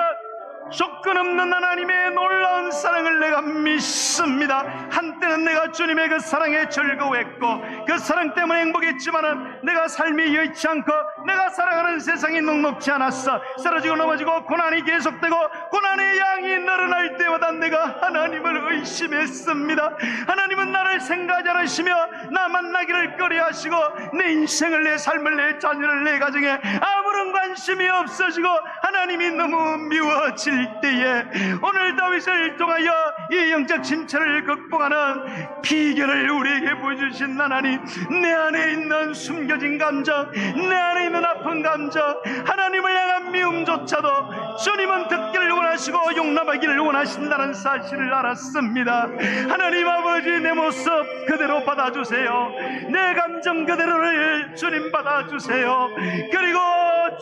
조건 없는 하나님의 놀라운 사랑을 내가 믿습니다. 한때는 내가 주님의 그 사랑에 즐거워했고 그 사랑 때문에 행복했지만은 내가 삶이 여의치 않고 내가 살아가는 세상이 녹록지 않았어. 쓰러지고 넘어지고 고난이 계속되고 고난의 양이 늘어날 때마다 내가 하나님을 의심했습니다. 하나님은 나를 생각하지 않으시며 나 만나기를 꺼려하시고 내 인생을, 내 삶을, 내 자녀를, 내 가정에 아무런 관심이 없어지고 하나님이 너무 미워질 때에 오늘 다윗을 통하여 이 영적 침체를 극복하는 비결을 우리에게 보여주신 하나님, 내 안에 있는 숨겨진 감정, 내 안에 있는 아픈 감정, 하나님을 향한 미움조차도 주님은 듣기를 원하시고 용납하기를 원하신다는 사실을 알았습니다. 하나님 아버지, 내 모습 그대로 받아주세요. 내 감정 그대로를 주님 받아주세요. 그리고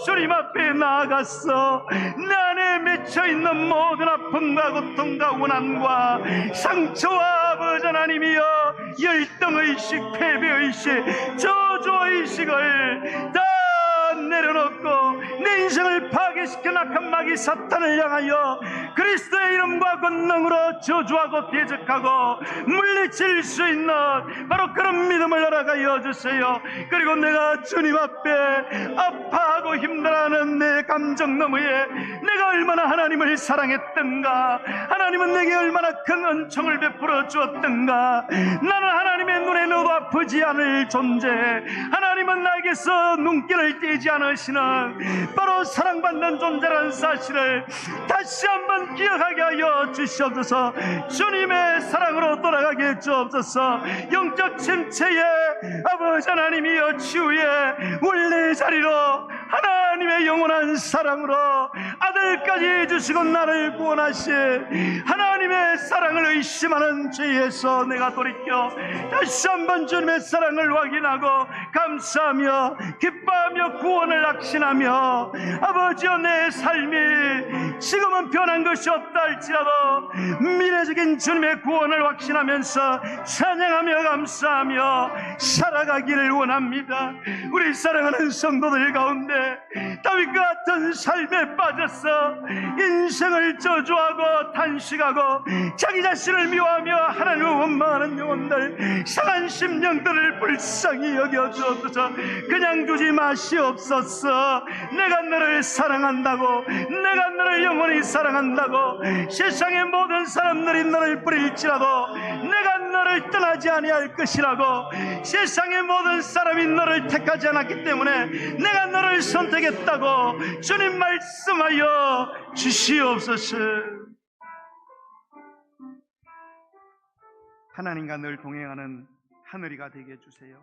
주님 앞에 나아갔어 내 안에 맺혀있는 모든 아픔과 고통과 원한과 상처와 아버지 하나님이여 열등의식, 패배의식, 저주의식을 다 내려놓고 내 인생을 파괴시켜 악한 마귀 사탄을 향하여 그리스도의 이름과 권능으로 저주하고 대적하고 물리칠 수 있는 바로 그런 믿음을 허락하여 주세요. 그리고 내가 주님 앞에 아파하고 힘들어하는 내 감정 너머에 내가 얼마나 하나님을 사랑했던가, 하나님은 내게 얼마나 큰 은총을 베풀어 주었던가, 나는 하나님의 눈에 넣어도 아프지 않을 존재, 하나님은 나에게서 눈길을 떼지 않으시는 바로 사랑받는 존재라는 사실을 다시 한번 기억하게 하여 주시옵소서. 주님의 사랑으로 돌아가게 해 주옵소서. 영적 침체에 아버지 하나님이여 치유의 원래 자리로 하나님의 영원한 사랑으로 아들까지 주시고 나를 구원하신 하나님의 사랑을 의심하는 죄에서 내가 돌이켜 다시 한번 주님의 사랑을 확인하고 감사하며 기뻐하며 구원을 확신하며 아버지여, 내 삶이 지금은 변한 것이 없다 할지라도 미래적인 주님의 구원을 확신하면서 찬양하며 감사하며 살아가기를 원합니다. 우리 사랑하는 성도들 가운데 다윗과 같은 삶에 빠져서 인생을 저주하고 탄식하고 자기 자신을 미워하며 하나님을 원망하는 영혼들, 상한 심령들을 불쌍히 여겨주옵소서. 그냥 두지 마시옵소서. 내가 너를 사랑한다고, 내가 너를 영원히 사랑한다고, 세상의 모든 사람들이 너를 버릴지라도 내가 너를 떠나지 아니할 것이라고, 세상의 모든 사람이 너를 택하지 않았기 때문에 내가 너를 선택했다고 주님 말씀하여 주시옵소서. 하나님과 늘 동행하는 하늘이가 되게 해주세요.